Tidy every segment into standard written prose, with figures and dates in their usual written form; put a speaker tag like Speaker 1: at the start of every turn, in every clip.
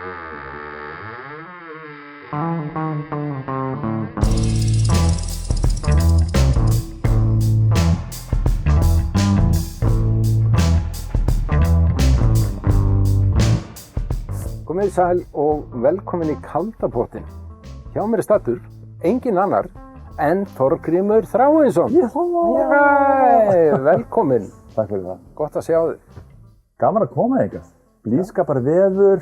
Speaker 1: Komið sæl og velkomin í kalda pottinn. Hjá mér staddur engin annar en Þorgrímur Þráinsson. Velkomin.
Speaker 2: Takk fyrir það.
Speaker 1: Gott að sjá þig.
Speaker 2: Gaman að koma eitthvað. Blíðskapar veður,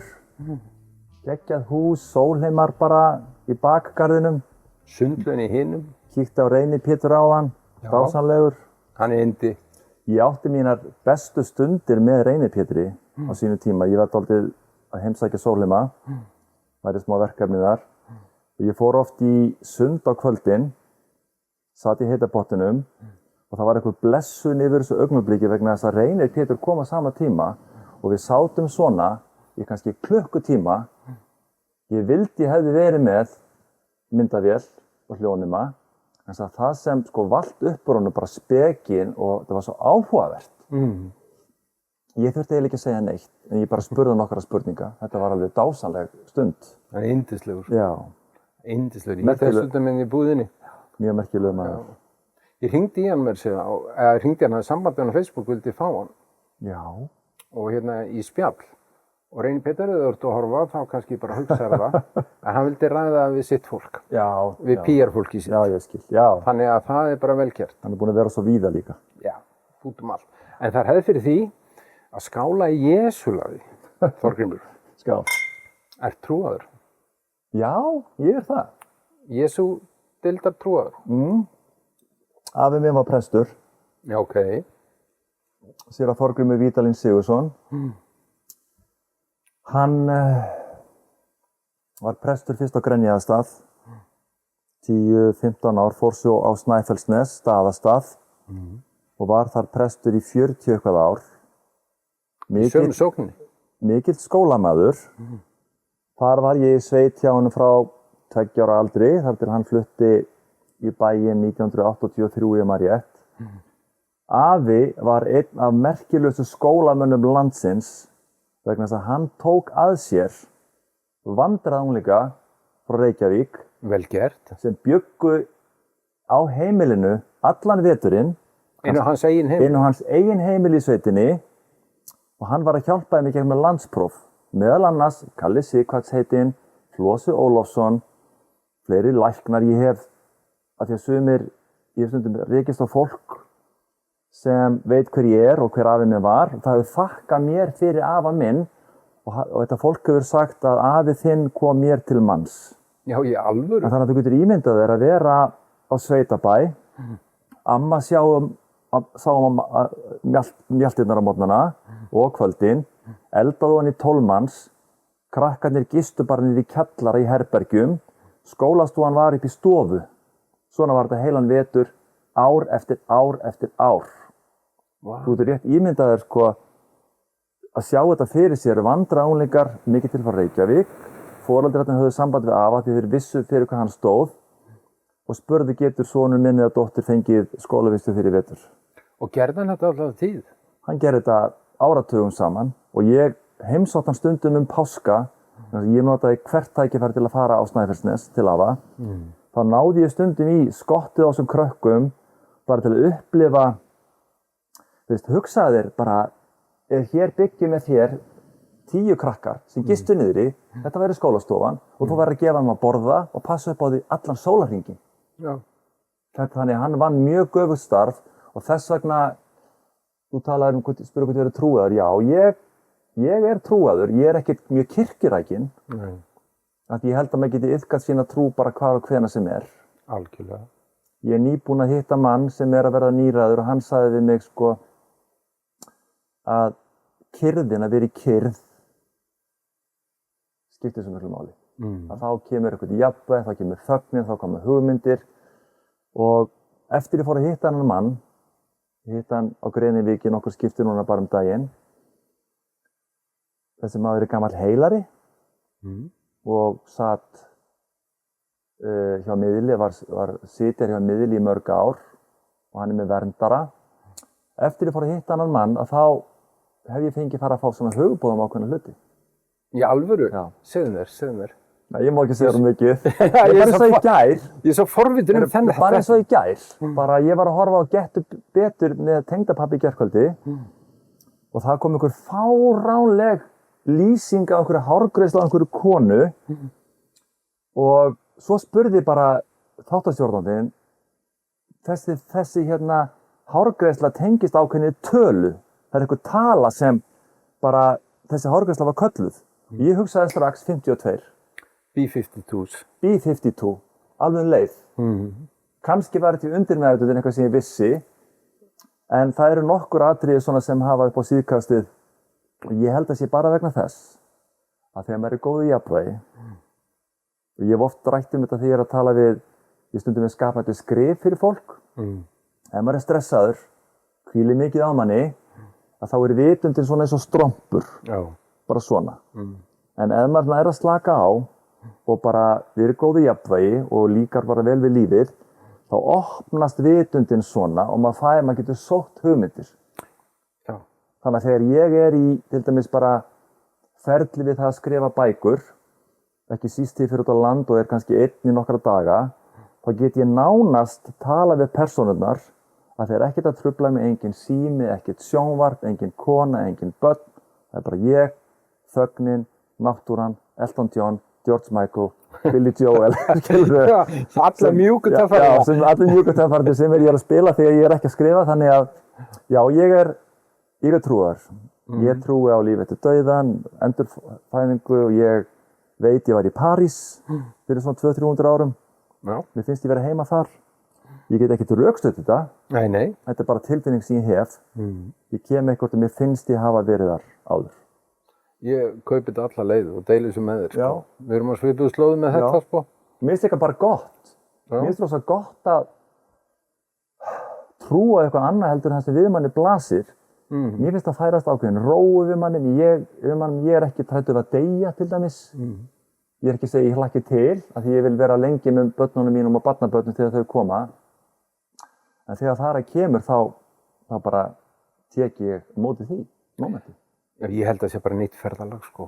Speaker 2: geggjað hús, sólheimar bara í bakgarðinum.
Speaker 1: Sundlaugin í hinum.
Speaker 2: Kíkti á Reyni Pétur áðan, dásamlegur.
Speaker 1: Hann er yndi.
Speaker 2: Ég átti mínar bestu stundir með Reyni Pétri á sínu tíma. Ég var dálítið að heimsækja sólheima, væri smá verkefni þar. Ég fór oft í sund á kvöldin, sat í heita pottinum og það var einhver blessun yfir þessu augnabliki vegna þess að Reynir Pétur kom á sama tíma og við sátum svona í kannski klukkutíma. Ég vildi ég hefði verið með myndavél og hljónima, þannig að það sem valt upp úr honum bara spekinn og það var svo áhugavert. Ég þurfti eiginlega ekki að segja neitt, en ég bara spurði nokkra spurninga. Þetta var alveg dásamleg stund.
Speaker 1: Hann er yndislegur.
Speaker 2: Já.
Speaker 1: Yndislegur. Ég þess stundum inn í búðinni.
Speaker 2: Mjög merkilegur maður.
Speaker 1: Ég hringdi í hann með þessu, hringdi hann að sambandi hann á Facebook, vildi fá hann.
Speaker 2: Já.
Speaker 1: Og hérna í spjall. Og Reyni Pétur, ef þú ert að horfa, þá kannski bara hugsaðu það. En hann vildi ræða við sitt fólk.
Speaker 2: Já.
Speaker 1: Við PR-fólki sitt.
Speaker 2: Já, ég skil. Já.
Speaker 1: Þannig að það er bara vel gert.
Speaker 2: Hann er búinn að vera svo víða líka.
Speaker 1: Já, út allt. En það er hefð fyrir því að skála í Jesúlaði, Þorgrímur.
Speaker 2: Skál.
Speaker 1: Er trúaður?
Speaker 2: Já, ég er það.
Speaker 1: Jesú deildar trúaður?
Speaker 2: Afi minn var prestur.
Speaker 1: Já, ok.
Speaker 2: Séra Þorgrímur Vídalín Sigurðsson. Hann var prestur fyrst á Grenjaðarstað. 10-15 ár, fór svo á Snæfellsnes, Staðastað. Og var þar prestur í 40 eitthvað ár.
Speaker 1: Sömu sókninni?
Speaker 2: Mikill skólamaður. Þar var ég í sveit hjá honum frá 2 ára aldri, þar til hann flutti í bæinn 1983 ef maður rétt. Afi var einn af merkilegustu skólamönnum landsins vegna þess að hann tók að sér vandræðaunglinga frá Reykjavík
Speaker 1: Vel gert.
Speaker 2: sem bjuggu á heimilinu allan veturinn
Speaker 1: Inn á hans eigin heimili?
Speaker 2: Inn á hans eigin heimili í sveitinni og hann var að hjálpa þeim í gegnum landspróf. Meðal annars Kalli Sighvats heitinn, Flosi Ólafsson, fleiri læknar ég hef, af því að sumir, ég hef stundum rekist á fólk sem veit hver ég er og hver afi minn var. Það hefur þakkað mér fyrir afa minn og þetta fólk hefur sagt að afi þinn kom mér til manns.
Speaker 1: Já, í alvöru?
Speaker 2: Þannig að þú getur ímyndað þér að vera á sveitabæ, amma sáum mjaltirnar á morgnana og kvöldin, eldaðu hann í 12 manns, krakkarnir gistu bara niður í kjallara í herbergjum, skólastofan var upp í stofu. Svona var þetta heilan vetur, ár eftir ár eftir ár.
Speaker 1: Wow.
Speaker 2: Þú getur rétt ímyndað þér að sjá þetta fyrir sér, vandræðaunglingar, mikið til frá Reykjavík, foreldrarnir höfðu samband við afa því þeir vissu fyrir hvað hann stóð og spurði getur sonur minn eða dóttir fengið skólavistu fyrir vetur.
Speaker 1: Og gerði hann þetta alltaf tíð?
Speaker 2: Hann gerði þetta áratugum saman og ég heimsótti hann stundum páska. Ég notaði hvert tækifæri til að fara á Snæfellsnes til afa. Þá náði ég stundum í skottið á þessum krökkum bara til að upplifa, hugsaðu þér bara, hér byggjum með þér 10 krakkar sem gistu niðri, þetta væri skólastofan og þú væri að gefa þeim að borða og passa upp á því allan sólarhringinn.
Speaker 1: Já.
Speaker 2: Þannig að hann vann mjög göfugt starf og þess vegna, þú talaði spurði hvort ég verið trúaður. Já, ég er trúaður, ég er ekkert mjög kirkjurækinn. Ég held að maður geti iðkað sína trú bara hvar og hvena sem er.
Speaker 1: Algjörlega.
Speaker 2: Ég er nýbúinn að hitta mann sem er að verða níræður og hann sagði við mig að kyrrðin, að vera í kyrrð, skiptir svo miklu máli. Að þá kemur eitthvað jafnvægi, þá kemur þögnin, þá kemur hugmyndir og eftir ég fór að hitta hann mann, ég hitta hann á Grenivíki nokkur skipti núna bara daginn. Þessi maður er gamall heilari og satt hjá miðli, var sitjar hjá miðli í mörg ár og hann er með verndara. Eftir ég fór að hitta hann mann að þá hef ég fengið fara að fá svona hugboð ákveðna hluti.
Speaker 1: Í alvöru?
Speaker 2: Já.
Speaker 1: Segðu mér.
Speaker 2: Nei, ég má ekki segja það mikið.
Speaker 1: Já,
Speaker 2: Bara eins og í gær.
Speaker 1: Ég er svo forvitin þennan.
Speaker 2: Bara eins og í gær. Bara ég var að horfa á Gettu betur með tengdapabbi í gærkvöldi og það kom einhver fáránleg lýsing af einhverju hárgreiðslu af einhverju konu og svo spurði bara þáttastjórnandinn þessi hérna hárgreiðsla tengist ákveðinni tölu. Það einhver tala sem bara þessi hárgreiðsla var kölluð. Ég hugsaði strax 52.
Speaker 1: B-52s.
Speaker 2: B-52, alveg leið. Kannski var þetta undirmeðvitund eitthvað sem ég vissi, en það eru nokkur atriði svona sem hafa upp á síðkastið og ég held að sé bara vegna þess að þegar maður er góð í jafnvægi og ég hef oft rætt þetta þegar ég er að tala við, ég stundum við skapandi skrif fyrir fólk. Ef maður er stressaður, hvílir mikið á manni, að þá er vitundin svona eins og strompur.
Speaker 1: Já.
Speaker 2: Bara svona. En ef maður er að slaka á og bara við erum góð í jafnvægi og líkar bara vel við lífið, þá opnast vitundin svona og maður getur sótt hugmyndir.
Speaker 1: Já.
Speaker 2: Þannig að þegar ég er í, til dæmis bara ferli við það að skrifa bækur, ekki síst því fyrir út á land og er kannski einn í nokkra daga, þá get ég nánast tala við persónurnar að þeir ekkert að trufla mig, engin sími, ekkert sjónvarp, engin kona, engin börn. Það er bara ég, þögnin, náttúran, Elton John, George Michael, Billy Joel, skilurðu?
Speaker 1: Já, allir mjúku töffarnir.
Speaker 2: Já, allir mjúku töffarnir sem ég er að spila þegar ég er ekki að skrifa, þannig að, já, ég er trúar. Ég trúi á líf eftir dauðan, endurfæðingu og ég veit ég var í París fyrir svona 200-300 árum.
Speaker 1: Já.
Speaker 2: Mér finnst ég vera heima þar. Ég get ekkert rökstutt þetta.
Speaker 1: Nei.
Speaker 2: Þetta er bara tilfinning sem ég hef. Ég kem eitthvað og mér finnst ég hafa verið þar áður.
Speaker 1: Ég kaupi þetta alla leið og deili þessu með þér, sko.
Speaker 2: Já.
Speaker 1: Við erum að svipuðu slóðu með þetta, sko.
Speaker 2: Mér finnst þetta bara gott. Mér finnst þetta svo gott að trúa eitthvað annað heldur en það sem við manni blasir. Mér finnst það færast ákveðin róu við mannin. Ég er ekki trættur að deyja til dæmis. Ég er ekki að segja ég hlakki til af því ég vil vera lengi með börnunum mínum og barnabörnum þegar þau koma. En þegar það kemur þá bara tek ég móti því, mómenti.
Speaker 1: Ég held að það sé bara nýtt ferðalag, sko.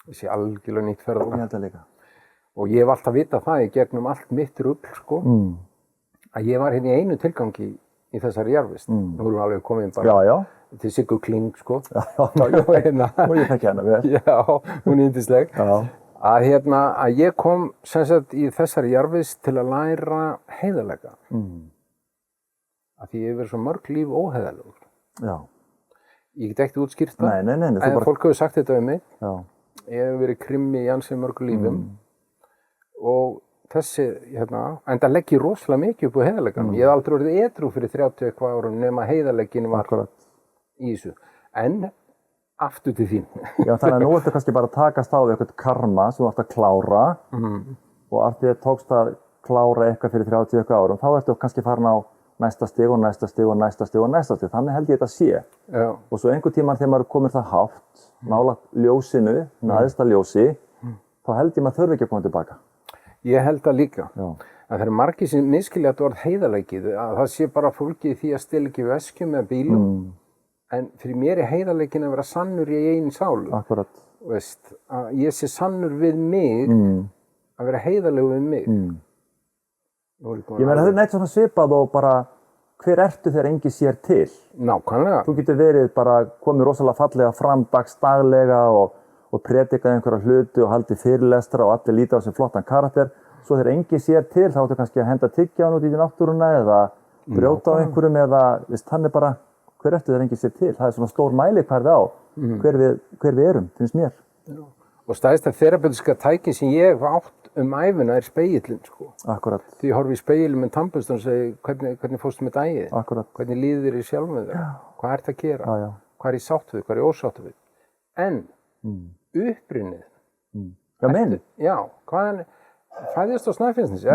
Speaker 1: Það sé algjörlega nýtt ferðalag.
Speaker 2: Ég held það líka.
Speaker 1: Og ég hef alltaf vitað það í gegnum allt mitt rugl, sko. Að ég var hérna í einu tilgangi í þessari jarðvist. Nú erum við alveg komin bara til Siggu Kling, sko.
Speaker 2: Já. Og ég þekki hana vel.
Speaker 1: Já, hún er yndisleg. Að ég kom sem sagt í þessari jarðvist til að læra heiðarleika. Af því ég hef verið svo mörg líf óheiðarlegur. Já. Ég get ekkert útskýrt það.
Speaker 2: Nei.
Speaker 1: En fólk hefur sagt þetta um mig.
Speaker 2: Já.
Speaker 1: Ég hef verið krimmi í ansi mörgu lífum. Og þessi, enda legg ég rosalega mikið upp á heiðarleikanum. Ég hef aldrei verið edrú fyrir 30 eitthvað árum nema heiðarleikin var í þessu. En aftur til þín. Já,
Speaker 2: þannig að nú ertu kannski bara að takast á við eitthvað karma sem þú ert að klára og af því að tókst að klára eitthvað fyrir 30 eitthvað árum, þá ertu kannski farin á næsta stig og næsta stig og næsta stig og næsta stig. Þannig held ég þetta sé.
Speaker 1: Já. Og
Speaker 2: svo einhvern tímann þegar maður komir það hátt, nálægt ljósinu, næðsta ljósi, þá held ég maður þurfi ekki að koma tilbaka.
Speaker 1: Ég held það líka.
Speaker 2: Já.
Speaker 1: Að það eru margir sem misskilja þetta orð heiðarleikið, að það sé bara fólki því að stela ekki veskjum eða bílum. En fyrir mér er heiðarleikin að vera sannur í eigin sálu.
Speaker 2: Akkurat.
Speaker 1: Veist, að ég sé sannur við mig, að vera heiðarlegu við mig.
Speaker 2: Ég meina þetta er neitt svona svipað og bara hver ertu þegar engi sér til?
Speaker 1: Nákvæmlega.
Speaker 2: Þú getur verið bara komið rosalega fallega fram daglega og predikað einhverja hluti og haldið fyrirlestra og allir líta á sem flottan karakter. Svo þegar engi sér til þá áttu kannski að henda tyggjan út í náttúruna eða brjóta á einhverjum eða hann er bara hver ertu þegar engi sér til? Það er svona stór mælikvarði á hver við erum, finnst mér.
Speaker 1: Já. Og stærsta þerapeutiska tæki sem ég hef átt ævina er spegillinn, sko.
Speaker 2: Akkurat.
Speaker 1: Því ég horfi í spegilinn með tannburstan og segi hvernig fórstu með dagið?
Speaker 2: Akkurat.
Speaker 1: Hvernig líður þér í sjálfum þér? Hvað ertu að gera? Hvað er ég sátt við? Hvað er ég ósátt við? En upprunnið.
Speaker 2: Já, minn?
Speaker 1: Já, hvaðan fæðist á Snæfellsnesi?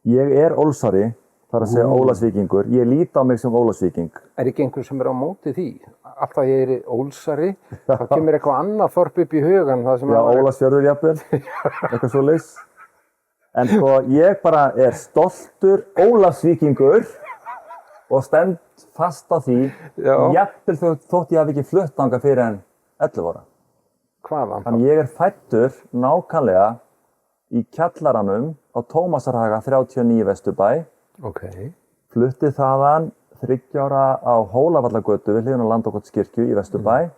Speaker 2: Ég er Ólsari, það er að segja Ólafsvíkingur. Ég lít á mig sem Ólafsvíking.
Speaker 1: Er ekki einhver sem er á móti því? Alltaf ég er Ólsari, þá kemur eitthvað annað þorp upp í hugan.
Speaker 2: Já, Ólafsfjörður jafnvel, eitthvað svoleiðis. En sko, ég bara er stoltur Ólafsvíkingur og stend fast á því, jafnvel þótt ég hafi ekki flutt þangað fyrir en 11 ára.
Speaker 1: Hvaðan þá?
Speaker 2: Þannig ég fæddur nákvæmlega í kjallaranum á Tómasarhaga 39 Vesturbæ.
Speaker 1: Ok.
Speaker 2: Flutti þaðan 30 ára á Hólavallagötu við hliðina á Landakotskirkju í Vesturbæ.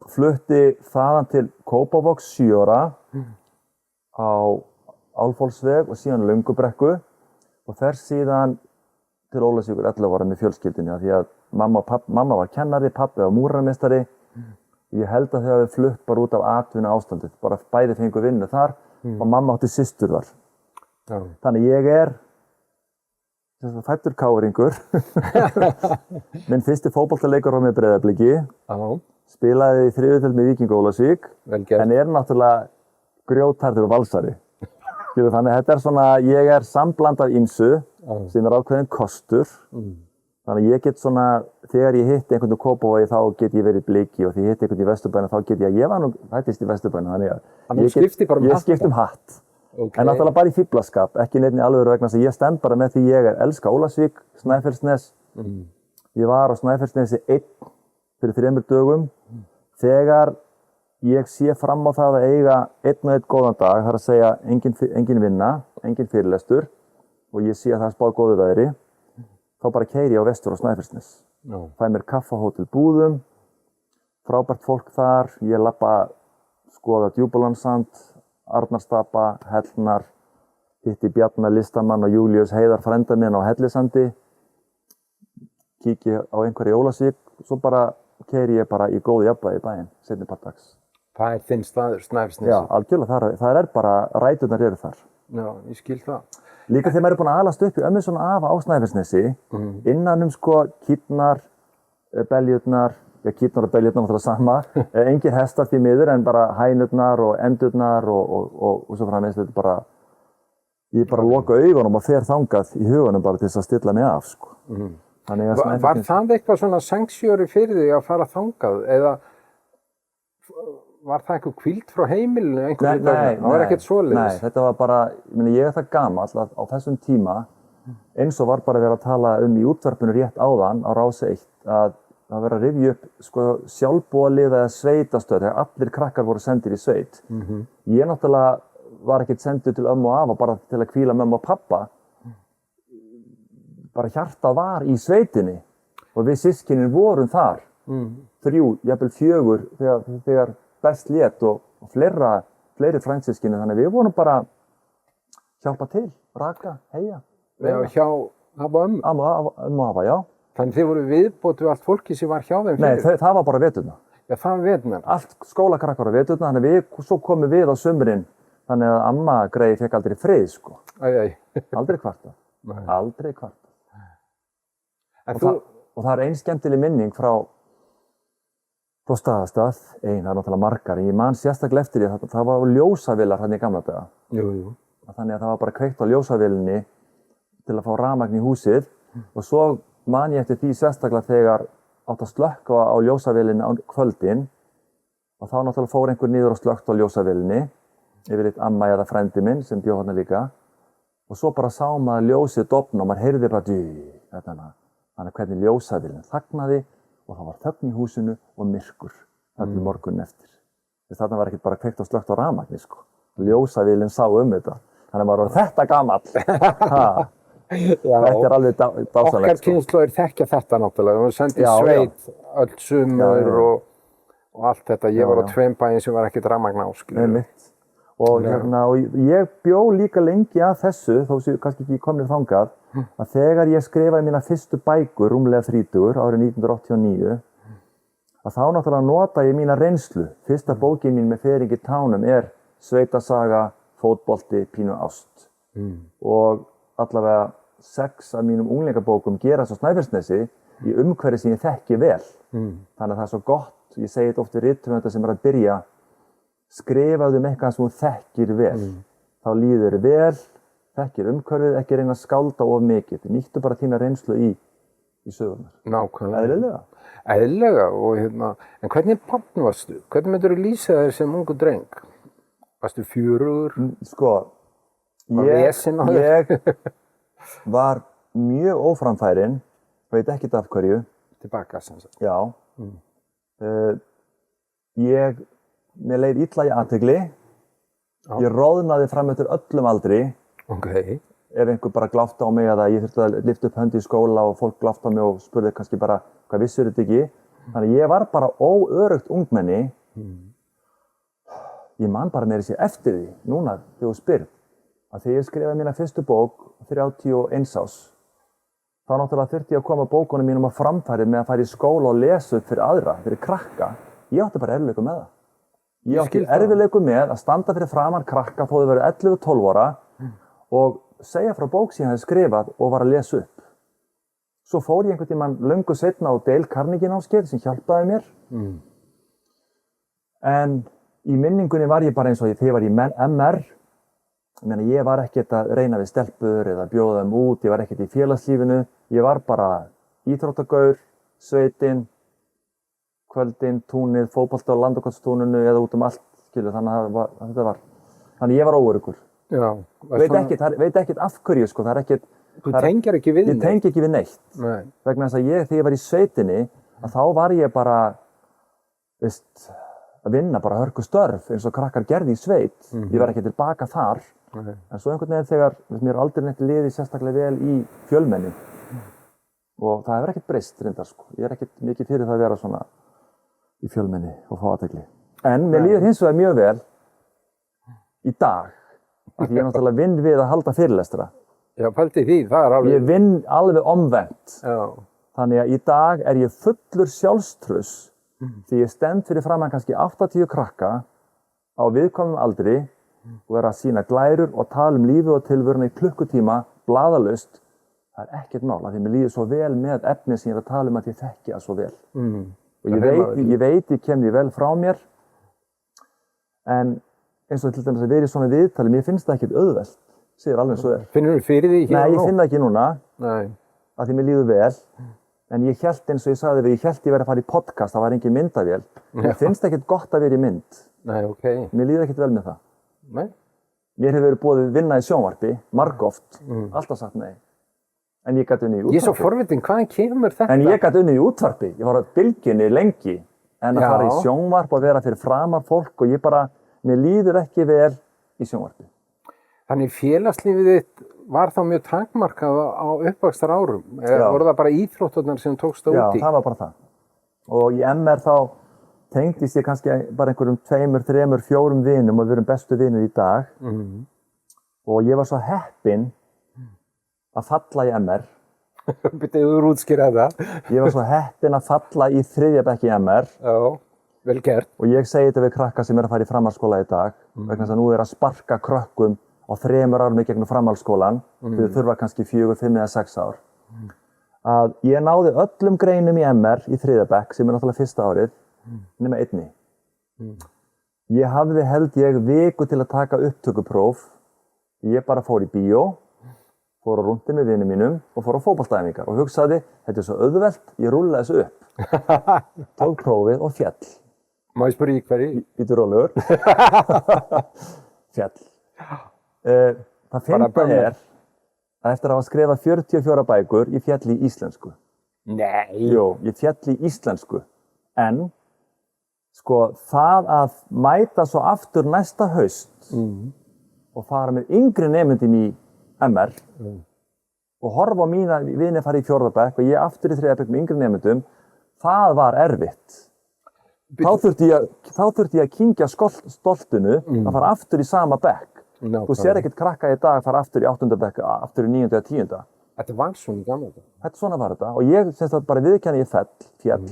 Speaker 2: Flutti þaðan til Kópavogs 7 ára á Álfhólsveg og síðan Löngubrekku og fer síðan til Ólafsvíkur 11 ára með fjölskyldunni af því að mamma var kennari, pabbi var múrarameistari. Ég held að þau hafi flutt bara út af atvinnu ástandið, bara bæði fengu vinnu þar og mamma átti systur þar.
Speaker 1: Já.
Speaker 2: Þannig ég fæddur káringur. Minn fyrsti fótboltaleikur var með Breiðabliki.
Speaker 1: Já.
Speaker 2: Spilaði í 3. deild með Víking Ólafsvík, en náttúrulega grjótharður og valsari. Þannig að þetta svona, ég sambland af ýmsu sem ákveðin kostur. Þannig að ég get svona, þegar ég hitti einhvern í Kópavogi þá get ég verið í Bliki og þegar ég hitti einhvern í Vesturbænum þá get ég var nú fæddist í Vesturbænum, þannig að ég skipti hatt.
Speaker 1: Okay.
Speaker 2: En náttúrulega bara í fíflaskap, ekki neitt í alvöru vegna þess að ég stend bara með því ég elska Ólafsvík, Snæfellsnes. Ég var á Snæfellsnesi fyrir 3 dögum. Þegar ég sé fram á það að eiga einn og einn góðan dag, það er að segja engin vinna, engin fyrirlestur og ég sé að það spáð góðu veðri, þá bara keyri ég á vestur á Snæfellsnes. Fæ mér kaffi á Hótel Búðum, frábært fólk þar, ég labba skoða Djúpalónssand, Arnarstapa, Hellnar, hitti Bjarna listamann og Júlíus Heiðar frænda minn á Hellisandi, kíki á einhverju í Ólafsvík, svo bara keyri ég bara í góðu jafnvægi í bæinn, seinni part dags.
Speaker 1: Það þinn staður, Snæfellsnesi?
Speaker 2: Já, algjörlega, það bara, ræturnar eru þar.
Speaker 1: Já, ég skil það.
Speaker 2: Líka þegar maður búin að alast upp í ömmu afa á Snæfellsnesi, innan sko kýrnar, beljurnar, kýrnar og beljurnar náttúrulega sama, engir hestar því miður en bara hænurnar og endurnar og svo framvegis þetta bara, ég bara loka augunum og fer þangað í hugunum bara til þess að stilla mig af sko.
Speaker 1: Var það eitthvað svona sangsjóri fyrir þig að fara þangað eða var það eitthvað hvíld frá heimilinu?
Speaker 2: Nei,
Speaker 1: það var ekkert svoleiðis?
Speaker 2: Nei, þetta var bara, ég það gamall að á þessum tíma eins og var bara verið að tala í útvarpinu rétt áðan á Rás 1 að það verið að rifja upp sko, sjálfboðalið eða sveitastöð þegar allir krakkar voru sendir í sveit. Ég náttúrulega var ekkert sendur til ömmu og afa bara til að hvíla með ömmu og pappa. Bara hjartað var í sveitinni og við systkinin vorum þar. 3, jafnvel 4 þegar best lét og fleiri frændsystkini, þannig við vorum bara hjálpa til, raka, heia.
Speaker 1: Já, hjá afa og ömmu?
Speaker 2: Ömmu og afa, já.
Speaker 1: Þannig þið voru viðbót við allt fólki sem var hjá þeim fyrir?
Speaker 2: Nei, það var bara veturna.
Speaker 1: Já, það var veturna?
Speaker 2: Allt skólakrakkar á veturna, þannig svo komum við á sumrin, þannig að amma greið fekk aldrei frið, sko. Aldrei kvarta. Aldrei kvarta. Og það er ein skemmtileg minning frá Staðastað, það er náttúrulega margar, en ég man sérstaklega eftir því að það var ljósavélar hann í gamla daga. Þannig að það var bara kveikt á ljósavélinni til að fá rafmagn í húsið og svo man ég eftir því sérstaklega þegar átt að slökkva á ljósavélinni á kvöldin og þá náttúrulega fór einhver niður og slökkt á ljósavélinni, yfirleitt amma eða frændi minn sem bjó þarna líka og svo bara sá maður ljósið dofna og maður heyrði bara þannig hvernig ljósavélinn þagnaði og það var þögn í húsinu og myrkur þar til morgunin eftir. Þarna var ekkert bara kveikt og slökkt á rafmagni, sko. Ljósavélinn sá þetta. Þannig að maður var þetta gamall. Þetta alveg dásamlegt.
Speaker 1: Okkar kynslóðir þekkja þetta náttúrulega. Það var sendið sveit öll sumur og allt þetta. Ég var á 2 bæjum sem var ekkert rafmagn á, skilur.
Speaker 2: Og ég bjó líka lengi að þessu, þó sem kannski ekki komnir þangað, að þegar ég skrifaði mína fyrstu bækur, rúmlega 30 árið 1989, að þá náttúrulega nota ég mína reynslu. Fyrsta bókin mín með Ferðingi tánum sveitasaga, fótbolti, pínu ást. Og allavega 6 af mínum unglingabókum gerast á Snæfellsnesi í umhverfi sem ég þekki vel. Þannig að það er svo gott, ég segi þetta oft við rithöfundar sem að byrja, skrifaðu eitthvað sem þú þekkir vel. Þá líður vel, þekkir umhverfið, ekki reyna að skálda of mikið. Nýttu bara þína reynslu í sögurnar.
Speaker 1: Nákvæmlega.
Speaker 2: Eðlilega.
Speaker 1: Eðlilega og en hvernig barn varstu? Hvernig myndirðu lýsa þér sem ungur dreng? Varstu fjörugur?
Speaker 2: Sko, ég var mjög óframfærinn, veit ekkert af hverju.
Speaker 1: Tilbaka sem sagt.
Speaker 2: Já. mér leið illa í athygli, ég roðnaði fram eftir öllum aldri.
Speaker 1: Okay.
Speaker 2: Ef einhver bara gláfti á mig eða ég þurfti að lyfta upp hönd í skóla og fólk gláfti á mig og spurði kannski bara hvað vissur þetta ekki. Þannig ég var bara óöruggt ungmenni. Ég man bara meira sér eftir því, núna þegar þú spyrð, að þegar ég skrifaði mína fyrstu bók, 31 árs, þá náttúrulega þurfti ég að koma bókunum mínum á framfæri með að fara í skóla og lesa upp fyrir aðra, fyrir krakka. Ég átti bara erfiðleikum með það. Ég átti erfiðleikum með að standa fyrir framan krakka þó þau verið 11 og 12 ára og segja frá bók sem ég hefði skrifað og var að lesa upp. Svo fór ég einhvern tímann löngu seinna á Dale Carnegie námskeið sem hjálpaði mér. En í minningunni var ég bara eins og þegar ég var í MR. Ég var ekkert að reyna við stelpur eða bjóða þeim út, ég var ekkert í félagslífinu. Ég var bara íþróttagaur, sveitin, kvöldin, túnið, fótbolta á landakotstúninu eða út allt, skilur, þannig ég var óöruggur.
Speaker 1: Já.
Speaker 2: Veit ekkert af hverju, sko, það er ekkert...
Speaker 1: Þú tengir ekki við neitt?
Speaker 2: Ég tengi ekki við neitt.
Speaker 1: Nei.
Speaker 2: Vegna þess að þegar ég var í sveitinni, að þá var ég bara, að vinna bara hörku störf eins og krakkar gerði í sveit. Ég var ekki tilbaka þar. En svo einhvern veginn þegar mér aldrei neitt liði sérstaklega vel í fjölmenni. Og það hefur ekkert breyst reyndar, sko. Ég ekkert mikið fyrir það að vera svona í fjölmenni og fá athygli. En mér líður hins vegar mjög vel í dag. Af því ég náttúrulega vinn við að halda fyrirlestra.
Speaker 1: Já, pældi því, það alveg...
Speaker 2: Ég vinn alveg omvendt.
Speaker 1: Já.
Speaker 2: Þannig að í dag ég fullur sjálfstraust því ég stend fyrir framan kannski 80 krakka á viðkvæmum aldri og er að sýna glærur og tala lífið og tilveruna í klukkutíma, blaðalaust. Það er ekkert mál, af því mér líður svo vel með efni sem ég er að tala að ég þekki það svo vel. Og ég veit ég kem því vel frá mér, en eins og til dæmis að vera í svona viðtali, mér finnst það ekkert auðvelt, segir alveg svo er.
Speaker 1: Finnur þú fyrir því hér og nú?
Speaker 2: Nei, ég finn það ekki núna, af því mér líður vel, en ég hélt eins og ég sagði ég hélt ég verið að fara í podcast, það var engin myndavél. Mér finnst ekkert gott að vera í mynd.
Speaker 1: Nei, ok.
Speaker 2: Mér líður ekkert vel með það.
Speaker 1: Nei?
Speaker 2: Mér hefur verið boðið vinna í sjónvarpi, margoft, alltaf sagt nei. En ég gat unnið í útvarpi.
Speaker 1: Ég er svo forvitin, hvaðan kemur þetta?
Speaker 2: En ég gat unnið í útvarpi, ég var á bylgjunni lengi, en að fara í sjónvarp og vera fyrir framar fólk og ég bara, mér líður ekki vel í sjónvarpi.
Speaker 1: Þannig félagslífið þitt var þá mjög takmarkað á uppvaxtar árum? Eða voru það bara íþrótturnar sem tókst það út í?
Speaker 2: Já, það var bara það. Og í MR þá tengdist ég kannski bara einhverjum 2, 3, 4 vinum og við erum bestu vinir í dag. Og ég var svo heppinn að falla í MR.
Speaker 1: Byrjuðu þú útskýra það?
Speaker 2: Ég var svo heppinn að falla í 3. bekk í MR.
Speaker 1: Já, vel gert.
Speaker 2: Og ég segi þetta við krakka sem er að fara í framhaldsskóla í dag, vegna þess að nú er að sparka krökkum á 3 árum í gegnum framhaldsskólan, þau þurfa kannski 4, 5 eða 6 ár. Að ég náði öllum greinum í MR í 3. bekk, sem er náttúrulega fyrsta árið, nema einni. Ég hafði held ég viku til að taka upptökupróf. Ég bara fór í bíó, fór á rúndin með vinum mínum og fór á fótboltaæfingar og hugsaði, þetta er svo auðvelt, ég rúlla þessu upp. Tók prófið og fjall.
Speaker 1: Má ég spyrja í hverju?
Speaker 2: Bíddu rólegur. Fjall. Það fyndna er að eftir að hafa skrifað 44 bækur, ég fjall í íslensku.
Speaker 1: Nei!
Speaker 2: Jú, ég fjall í íslensku. En, sko, það að mæta svo aftur næsta haust og fara með yngri nemendum í MR og horfa á mína vini fara í 4. bekk og ég aftur í 3. bekk með yngri nemendum, það var erfitt. Þá þurfti ég að kyngja stoltinu að fara aftur í sama bekk. Þú sér ekkert krakka í dag fara aftur í 8. bekk, aftur í 9. eða 10.
Speaker 1: Þetta var svona í gamla dag.
Speaker 2: Þetta svona var þetta og ég semst að bara viðurkenni ég fjall.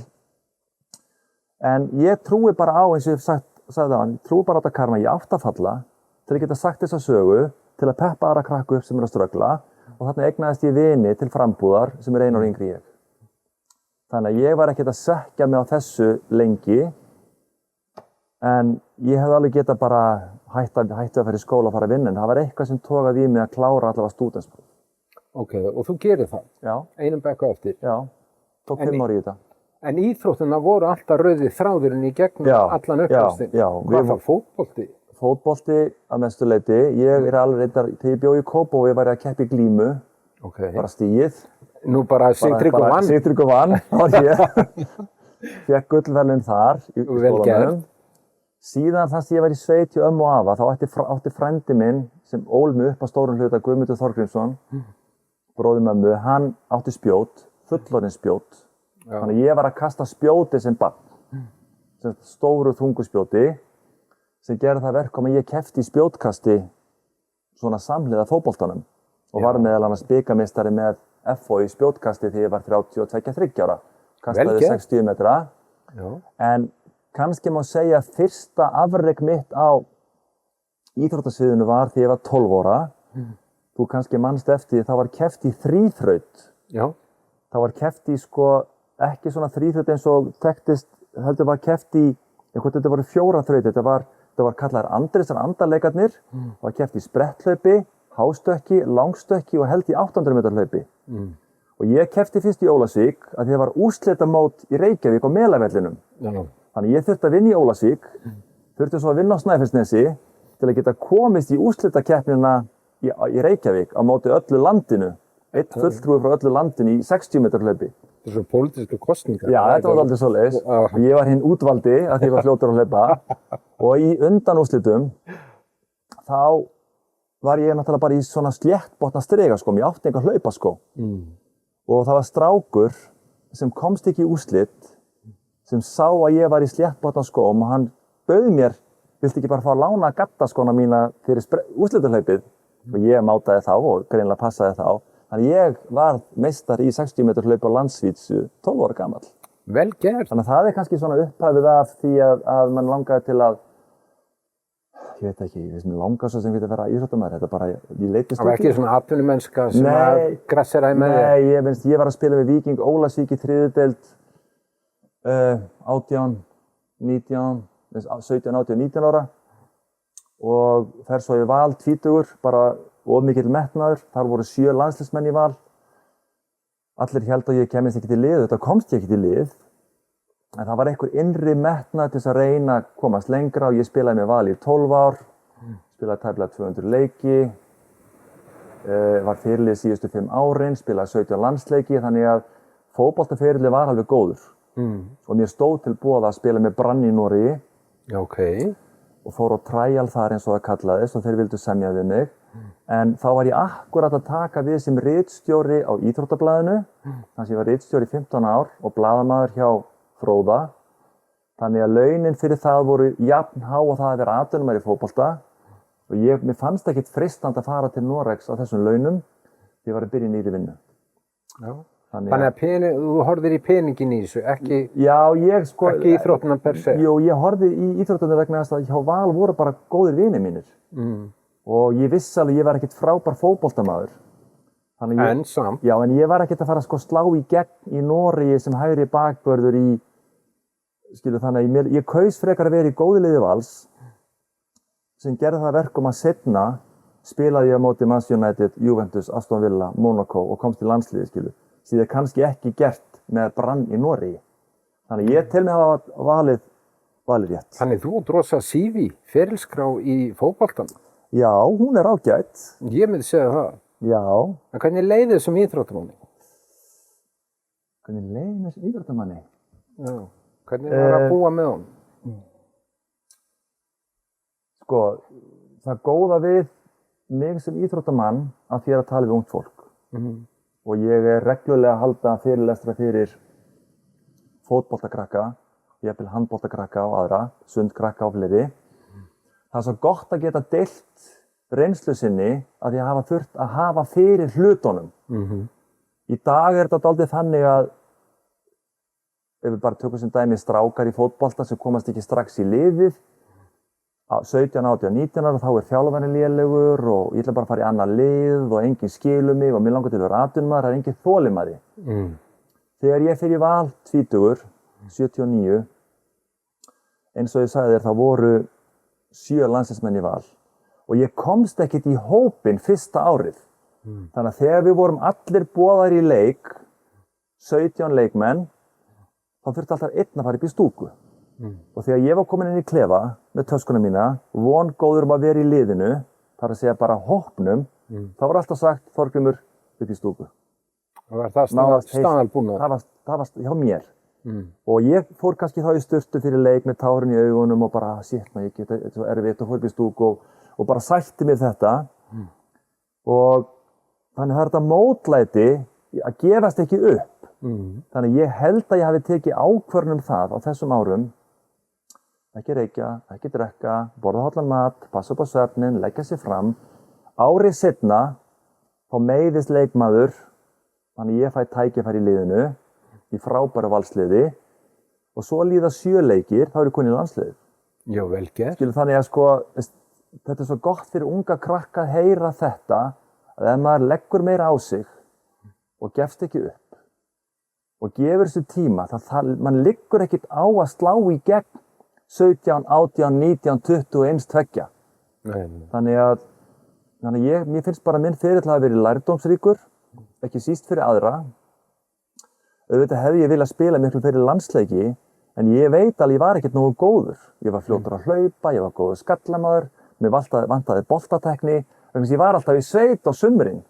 Speaker 2: En ég trúi bara á, eins og ég sagði það hann, ég trúi bara á þetta karma, ég átt að falla til að geta sagt þessa sögu, til að peppa aðra krakku upp sem er að ströggla og þarna eignaðist ég vini til frambúðar sem er 1 ára yngri ég. Þannig að ég var ekkert að sekja mig á þessu lengi, en ég hefði alveg getað bara hætti að fara í skóla og fara að vinna, en það var eitthvað sem togaði í mig að klára allavega stúdentspróf.
Speaker 1: Ok, og þú gerir það?
Speaker 2: Já.
Speaker 1: 1 bekk á eftir?
Speaker 2: Já, tók 5 ári í þetta.
Speaker 1: En íþróttina voru alltaf rauði þráðurinn í gegnum allan uppvöxtinn?
Speaker 2: Já.
Speaker 1: Hvað var fótbolti?
Speaker 2: Fótbolti að mestu leyti. Ég er alveg reyndar, þegar ég bjó í Kópavogi var ég að keppa í glímu, bara stíið.
Speaker 1: Nú bara Sigtrygg og vann?
Speaker 2: Sigtrygg og vann, var ég. Fékk gullverðlaun þar í skólanum. Síðan þar sem ég var í sveit hjá ömmu og afa, þá átti frændi minn sem ól mig upp á stórum hluta, Guðmundur Þorgrímsson, bróðir mömmu, hann átti spjót, fullorðins spjót. Þannig að ég var að kasta spjóti sem barn, sem stóru þunguspjóti, sem gerði það verkum að ég keppti í spjótkasti svona samhliða fótboltanum og var meðal annars bikarmeistari með FO í spjótkasti þegar ég var 32-33 ára. Kastaði 60 metra. En kannski má segja að fyrsta afrek mitt á íþróttasviðinu var þegar ég var 12 ára. Þú kannski manst eftir, það var keppt í þríþraut. Það var keppt í ekki svona þríþraut eins og þekktist, heldur var keppt í, þetta voru 4 þraut, þetta var kallaðir Andrésar andarleikarnir, það var keppt í spretthlaupi, hástökki, langstökki og held í 800 metra hlaupi. Og ég keppti fyrst í Ólafsvík að því það var úrslitamót í Reykjavík á Melavellinum. Þannig ég þurfti að vinna í Ólafsvík, þurfti svo að vinna á Snæfellsnesi til að geta komist í úrslitakeppnina í Reykjavík á móti öllu landinu. Einn fulltrúi frá öllu landinu í 60 metra hlaupi.
Speaker 1: Þetta er svona pólitísku kosningar.
Speaker 2: Já, þetta var aldrei svoleiðis. Ég var hinn útvaldi að því ég var fljótur að hlaupa. Og í undanúrslitum þá var ég náttúrulega bara í svona sléttbotna strigaskóm. Ég átti enga hlaupaskó. Og það var strákur sem komst ekki í úrslit, sem sá að ég var í sléttbotna skóm og hann bauð mér, viltu ekki bara fá að lána gattaskóna mína fyrir úrslitahlaupið? Og ég mátaði þá og greinilega passaði þá. Þannig ég var meistari í 60 metra hlaup á landsvísu 12 ára gamall.
Speaker 1: Vel gert.
Speaker 2: Þannig að það er kannski svona upphafið af því að mann langaði til að, ég veit ekki, mér langaði svo sem við að vera íþróttamaður. Þetta bara, ég leitist
Speaker 1: Það var ekki svona atvinnumennska sem að grasseraði með þér?
Speaker 2: Nei, ég var að spila við Víking Ólafsvík í 3. deild 18, 19 ára og fer svo í Val 20, bara of mikill metnaður. Þar voru 7 landsliðsmenn í Val. Allir héldu að ég kemist ekki til lið, þetta komst ég ekki til lið. En það var einhver innri metnaður til þess að reyna að komast lengra og ég spilaði með Val í 12 ár, spilaði tæplega 200 leiki, var fyrirlið síðustu 5 árin, spilaði 17 landsleiki, þannig að fótboltafyrirlið var alveg góður. Og mér stóð til boða að spila með Brann í Noregi. Og fór á trial þar eins og það kallaðist og þeir vildu semja við mig. En þá var ég akkurat að taka við sem ritstjóri á Íþróttablaðinu. Þannig að ég var ritstjóri í 15 ár og blaðamaður hjá Fróða. Þannig að launin fyrir það voru jafn há og það að vera atvinnumaður í fótbolta. Og mér fannst ekkert freistandi að fara til Noregs á þessum launum. Ég var að byrja í nýrri vinnu.
Speaker 1: Þannig að þú horfðir í peningin í þessu, ekki íþróttina per se?
Speaker 2: Jú, ég horfði í íþróttina vegna þess að hjá Val voru bara góðir vinir mínir. Og ég vissi alveg, ég var ekkert frábær fótboltamaður.
Speaker 1: En samt?
Speaker 2: Já, en ég var ekkert að fara að slá í gegn í Noregi sem hægri bakvörður í, þannig að ég kaus frekar að vera í góðu liði Vals, sem gerði það verkum að seinna spilaði ég á móti Manchester United, Juventus, Aston Villa, Monaco og komst í landsliði, Síðan kannski ekki gert með Brann í Noregi. Þannig ég tel mig að hafa valið rétt.
Speaker 1: Þannig þú átt rosa CV, ferilskrá í fótboltann?
Speaker 2: Já, hún er ágætt.
Speaker 1: Ég myndi segja það.
Speaker 2: Já.
Speaker 1: En hvernig leið þessum íþróttamanni?
Speaker 2: Hvernig leið þessum íþróttamanni?
Speaker 1: Já. Hvernig var að búa með honum?
Speaker 2: Það góða við mig sem íþróttamann að því að tala við ungt fólk. Og ég er reglulega að halda fyrirlestra fyrir fótboltakrakka, jafnvel handboltakrakka og aðra, sundkrakka og fleiri. Það er svo gott að geta deilt reynslu sinni að því að hafa þurft að hafa fyrir hlutunum. Í dag er þetta dálítið þannig að ef við bara tökum sem dæmi strákar í fótbolta sem komast ekki strax í liðið, 17, 18, 19 ára, þá er þjálfarinn lélegur og ég ætla bara að fara í annað lið og enginn skilur mig og mér langar til að vera atvinnumaður, það er enginn þolinmæði. Þegar ég fyrir Val 20, 79, eins og ég sagði þér, þá voru 7 landsliðsmenn í Val og ég komst ekkert í hópinn fyrsta árið. Þannig að þegar við vorum allir boðaðir í leik, 17 leikmenn, þá þurfti alltaf einn að fara upp í stúku. Og þegar ég var komin inn í klefa með töskuna mína, vongóður að vera í liðinu, þar að segja bara hópnum, þá var alltaf sagt, Þorgrímur, upp í stúku.
Speaker 1: Og var það staðalbúnað?
Speaker 2: Það var hjá mér. Og ég fór kannski þá í sturtu fyrir leik með tárin í augunum og bara, shit, ég get þetta er svo erfitt og fór upp í stúk og bara sætti mér þetta. Og þannig það er þetta mótlæti að gefast ekki upp. Þannig ég held að ég hafi tekið ákvörðun það á þessum árum. Ekki reykja, ekki drekka, borða hollan mat, passa upp á svefnin, leggja sig fram. Árið seinna, þá meiðist leikmaður, þannig ég fæ tækifæri í liðinu, í frábæru valsliði, og svo líða 7 leikir, þá er ég konið í landsliðið.
Speaker 1: Já, vel gert.
Speaker 2: Þannig að sko, þetta er svo gott fyrir unga krakka að heyra þetta, að ef maður leggur meira á sig og gefst ekki upp og gefur þessu tíma, mann liggur ekkert á að slá í gegn 17, 18, 19, 21, 22. Þannig að mér finnst bara minn ferill að hafa verið lærdómsríkur, ekki síst fyrir aðra. Auðvitað hefði ég viljað spila miklu fyrir landsleiki, en ég veit alveg ég var ekkert nógu góður. Ég var fljótur að hlaupa, ég var góður skallamaður, mér vantaði boltatekni, vegna ég var alltaf í sveit á sumrin.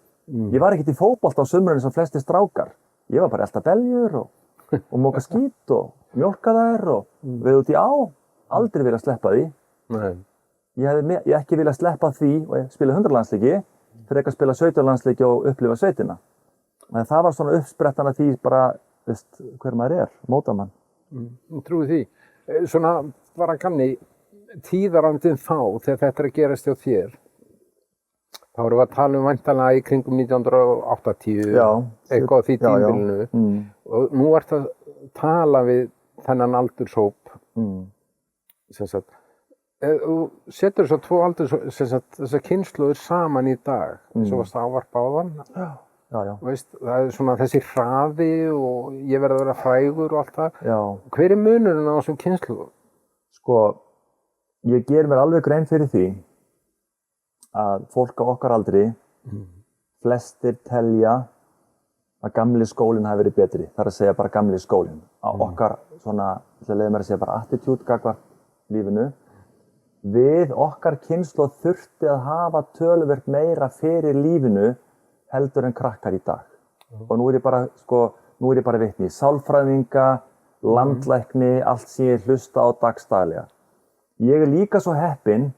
Speaker 2: Ég var ekkert í fótbolta á sumrin sem flesti strákar. Ég var bara alltaf beljur og móka skít og mjólka þær og við út í á. Aldrei viljað sleppa því. Ég hefði ekki viljað sleppa því og spila 100 landsleiki fyrir ekki að spila 17 landsleiki og upplifa sveitina. En það var svona uppsprettan að því bara, veist, hver maður mótamann.
Speaker 1: Trúi því. Svona var að kanni tíðarandinn þá, þegar þetta að gerast hjá þér, þá erum við að tala væntanlega í kringum 1980, eitthvað á því tímabilinu, og nú ertu að tala við þennan aldurshóp, sem sagt, þú setur þessar 2 aldurshóp, sem sagt, þessar kynslóðir saman í dag, eins og varst ávarpa á þann. Veist, það er svona þessi hraði og ég verði að vera frægur og allt það. Hver er munurinn á þessum kynslóðum?
Speaker 2: Sko, ég ger mér alveg grein fyrir því að fólk á okkar aldri, flestir telja að gamli skólinn hafi verið betri. Það er að segja bara gamli skólinn. Á okkar svona, ég leiði mér að segja bara attitúd gagnvart lífinu. Við okkar kynslóð þurfti að hafa töluvert meira fyrir lífinu heldur en krakkar í dag. Og nú er ég bara vitni í sálfræðinga, landlækni, allt sem ég hlusta á dagsdaglega. Ég er líka svo heppinn,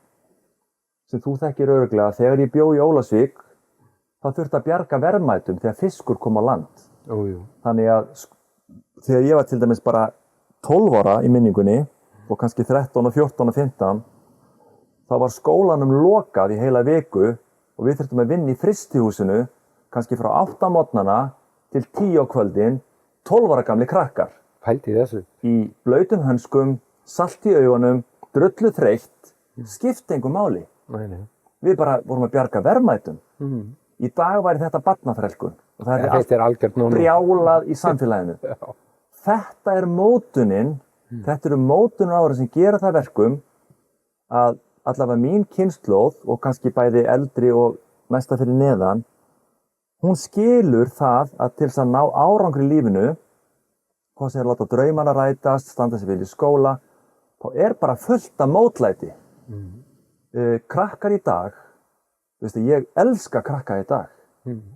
Speaker 2: sem þú þekkir örugglega, þegar ég bjó í Ólafsvík, þá þurfti að bjarga verðmætum þegar fiskur kom á land. Þannig að þegar ég var til dæmis bara 12 ára í minningunni, og kannski 13 og 14 og 15, þá var skólanum lokað í heila viku og við þurftum að vinna í frystihúsinu kannski frá 8 morgnana til 10 á kvöldin, 12 ára gamli krakkar.
Speaker 1: Pældi þessu.
Speaker 2: Í blautum hönskum, salt í augunum, drullu þreytt, skipti engu máli. Við bara vorum að bjarga verðmætum. Í dag væri þetta barnafrelkun og það er allt brjálað í samfélaginu. Þetta er mótunin, þetta eru mótunar ára sem gera það verkum að allavega mín kynslóð og kannski bæði eldri og næsta fyrir neðan, hún skilur það að til þess að ná árangri í lífinu, hvað sem er að láta draumana rætast, standa sér vel í skóla, þá er bara fullt af mótlæti. Krakkar í dag, veistu, ég elska krakka í dag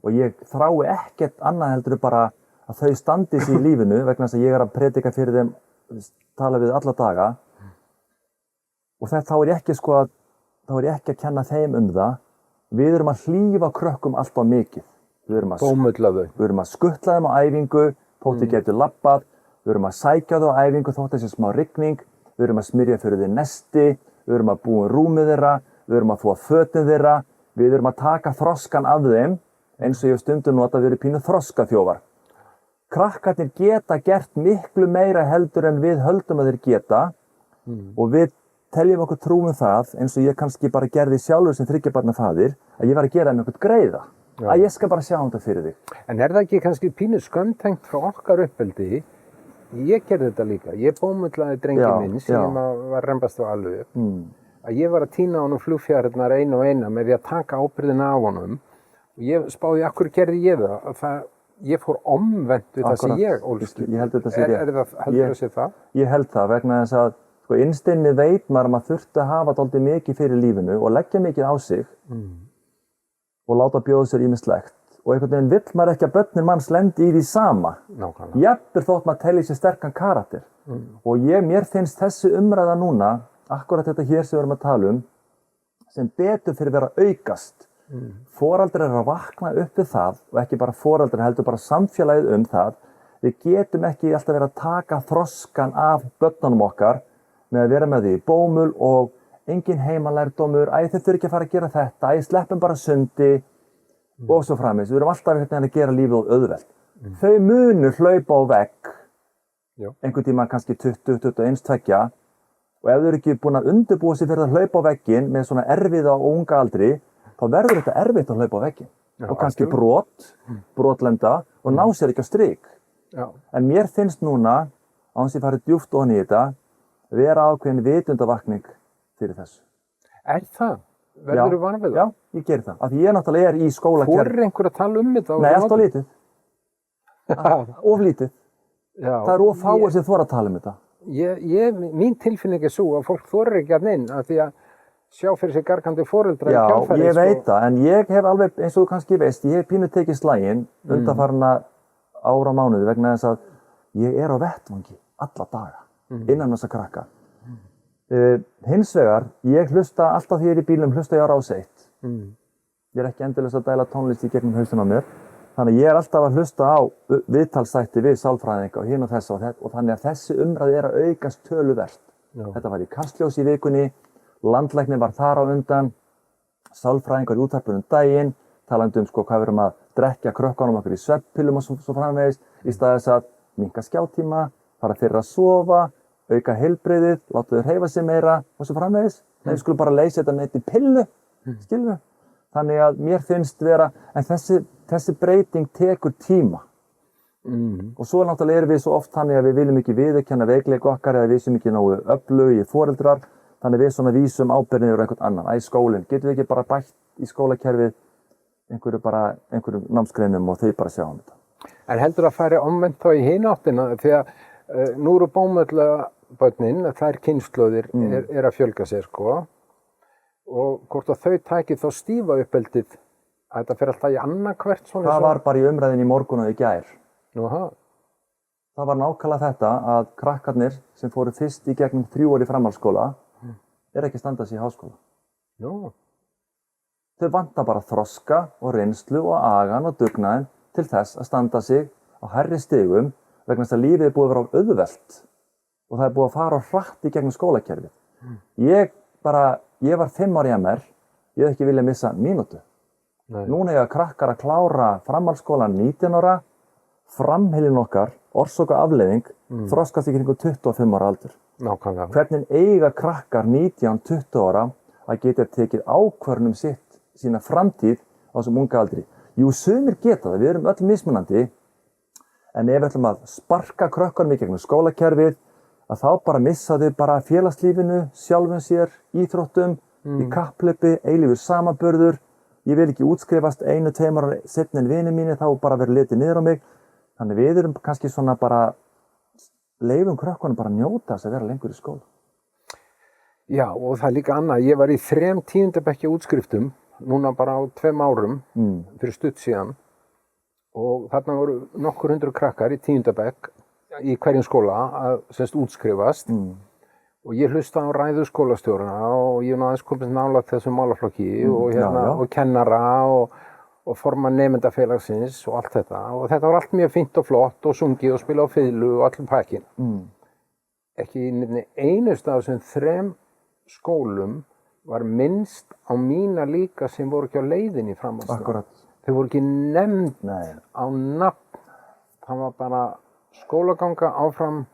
Speaker 2: og ég þrái ekkert annað heldur bara að þau standi sér í lífinu vegna þess að ég er að predika fyrir þeim, tala við alla daga. Og þá er ég ekki að kenna þeim það. Við erum að hlífa krökkum alltaf mikið. Við erum að skuttla þeim á æfingu, þótt þið getur labbað. Við erum að sækja þau á æfingu, þótt þessi smá rigning. Við erum að smyrja fyrir þeir nesti. Við erum að búa rúmið þeirra. Við erum að þvo fötin þeirra. Við erum að taka þroskan af þeim, eins og ég stundum nota að við erum pínu þroskaþjófar. Krakkarnir geta gert miklu meira heldur en við höldum að þeir geta og við teljum okkur trúum það, eins og ég kannski bara gerði sjálfur sem 3 barna faðir, að ég var að gera með okkur greiða. Að ég skal bara sjá þetta fyrir þig.
Speaker 1: En er það ekki kannski pínu skömmtengt frá okkar uppeldi? Ég gerði þetta líka. Ég bómullaði drengi minn sem var rembast á alveg. Að ég var að tína honum flugfjarirnar einu og eina með því að taka ábyrgðina af honum. Og ég spáði, af hverju gerði ég það? Ég fór omvendt við það sem ég ólst.
Speaker 2: Ég held þetta sé rétt.
Speaker 1: Heldur það sé það?
Speaker 2: Ég held það vegna þess að innstinnið veit maður þurfti að hafa dálítið mikið fyrir lífinu og leggja mikið á sig og láta bjóða sér ýmislegt og einhvern veginn vill maður ekki að börnin manns lendi í því sama.
Speaker 1: Nákvæmlega.
Speaker 2: Jafnvel þótt maður telji sér sterkan karakter. Og mér finnst þessi umræða núna, akkurat þetta hér sem við erum að tala sem betur fyrir vera aukast. Foreldrar að vakna upp við það, og ekki bara foreldrar heldur bara samfélagið það. Við getum ekki alltaf verið að taka þroskan af börnunum okkar með að vera með því í bómul og engin heimalærdómur, þau þurfi ekki að fara að gera þetta, sleppum bara sundi og svo framvegis. Við erum alltaf að gera lífið auðvelt. Þau munu hlaupa á vegg, einhvern tíma kannski 20, 21, 22 og ef þau eru ekki búin að undirbúa sig fyrir að hlaupa á vegginn með svona erfiða og unga aldri, þá verður þetta erfitt að hlaupa á vegginn. Og kannski brotlenda og ná sér ekki á strik. En mér finnst núna, án þess að ég farið djúpt ofan í þetta, vera ákveðin vitundavakning fyrir þessu.
Speaker 1: Það? Verður þú vanað við það?
Speaker 2: Já, ég ger það. Af því ég náttúrulega í skólakerfi.
Speaker 1: Þorir einhver að tala þetta?
Speaker 2: Nei, allt of lítið. Of lítið. Það of fáir sem þora að tala þetta.
Speaker 1: Mín tilfinning svo að fólk þorir ekki að neinn, af því að sjá fyrir sig gargandi foreldra í kjálfæri.
Speaker 2: Já, ég veit það, en ég hef alveg, eins og þú kannski veist, ég hef pínu tekið slaginn undanfarna ára mánuði vegna þess að ég á vettvangi alla daga innan þessa krakka. Hins vegar, ég hlusta alltaf því ég í bílum, hlusta ég á Rás 1. Ég ekki endalaust að dæla tónlist í gegnum hausinn á mér. Þannig ég alltaf að hlusta á viðtalsþætti við sálfræðinga og hinn og þessa og þannig að þessi umræði að aukast töluvert. Þetta var í Kastljós í vikunni, landlæknir var þar á undan, sálfræðingar í útvarpinu daginn, talandi hvað við erum að drekja krökkunum okkur í svefnpillum og svo framvegis, í stað þess að minnka skjátíma, fara fyrir að sofa, auka heilbrigðið, láta þau hreyfa sig meira og svo framvegis. Nei, við skulum bara leysa þetta með eitt í pillu, skilur við. Þannig að mér finnst vera, en þessi breyting tekur tíma. Og svo náttúrulega erum við svo oft þannig að við viljum ekki viðurkenna veikleika okkar eða við sem ekki nógu öflugir foreldrar, þannig við svona vísum ábyrgðinni yfir einhvern annan. Skólinn, getum við ekki bara bætt í skólakerfið einhverjum námsgreinum og þau bara sjá þetta.
Speaker 1: En heldur að færi omvendt þá í hina áttina, því að nú eru bómöllabörnin, þær kynslóðir að fjölga sér og hvort að þau tæki þá stífa uppeldið að þetta fer alltaf í annarkvert svona.
Speaker 2: Það var bara í umræðinni í morgun og í gær.
Speaker 1: Aha.
Speaker 2: Það var nákvæmlega þetta að krakkarnir sem fóru fyrst í gegnum 3 ár í framhaldsskóla ekki að standa sig í háskóla. Þau vantar bara þroska og reynslu og agan og dugnaðinn til þess að standa sig á hærri stigum vegna þess að lífið búið að vera auðvelt og það búið að fara hratt í gegnum skólakerfið. Ég var 5 ár í MR, ég hef ekki viljað missa mínútu. Núna ég að krakkar að klára framhaldsskólan 19 ára, framheilin okkar, orsök og afleiðing, þroskast í kringum 25 ára aldur.
Speaker 1: Nákvæmlega.
Speaker 2: Hvernig eiga krakkar 19-20 ára að geta tekið ákvörðun sína framtíð á þessum unga aldri? Jú, sumir geta það, við erum öll mismunandi, en ef við ætlum að sparka krökkunum í gegnum skólakerfið, að þá bara missa þau bara félagslífinu, sjálfum sér, íþróttum, í kapphlaupi, eilífur samanburður. Ég vil ekki útskrifast 1-2 ára seinna en vinir mínir, þá bara verið litið niður á mig. Þannig við erum kannski svona bara, leyfum krökkunum bara að njóta þess að vera lengur í skóla.
Speaker 1: Já, og það er líka annað. Ég var í 3 10. bekkja útskriftum, núna bara á 2 árum, fyrir stutt síðan. Og þarna voru nokkur 100 krakkar í 10. bekk í hverjum skóla að útskrifast og ég hlusta á ræðu skólastjórana og ég aðeins komist nálægt þessum málaflokki og kennara og formann nemendafélagsins og allt þetta og þetta var allt mjög fínt og flott og sungið og spila á fiðlu og allir pakkin. Ekki í einust af þessum 3 skólum var minnst á mína líka sem voru ekki á leiðinni framhaldsskóla.
Speaker 2: Akkurat.
Speaker 1: Þau voru ekki nefnd á nafn. Það var bara skólaganga áfram,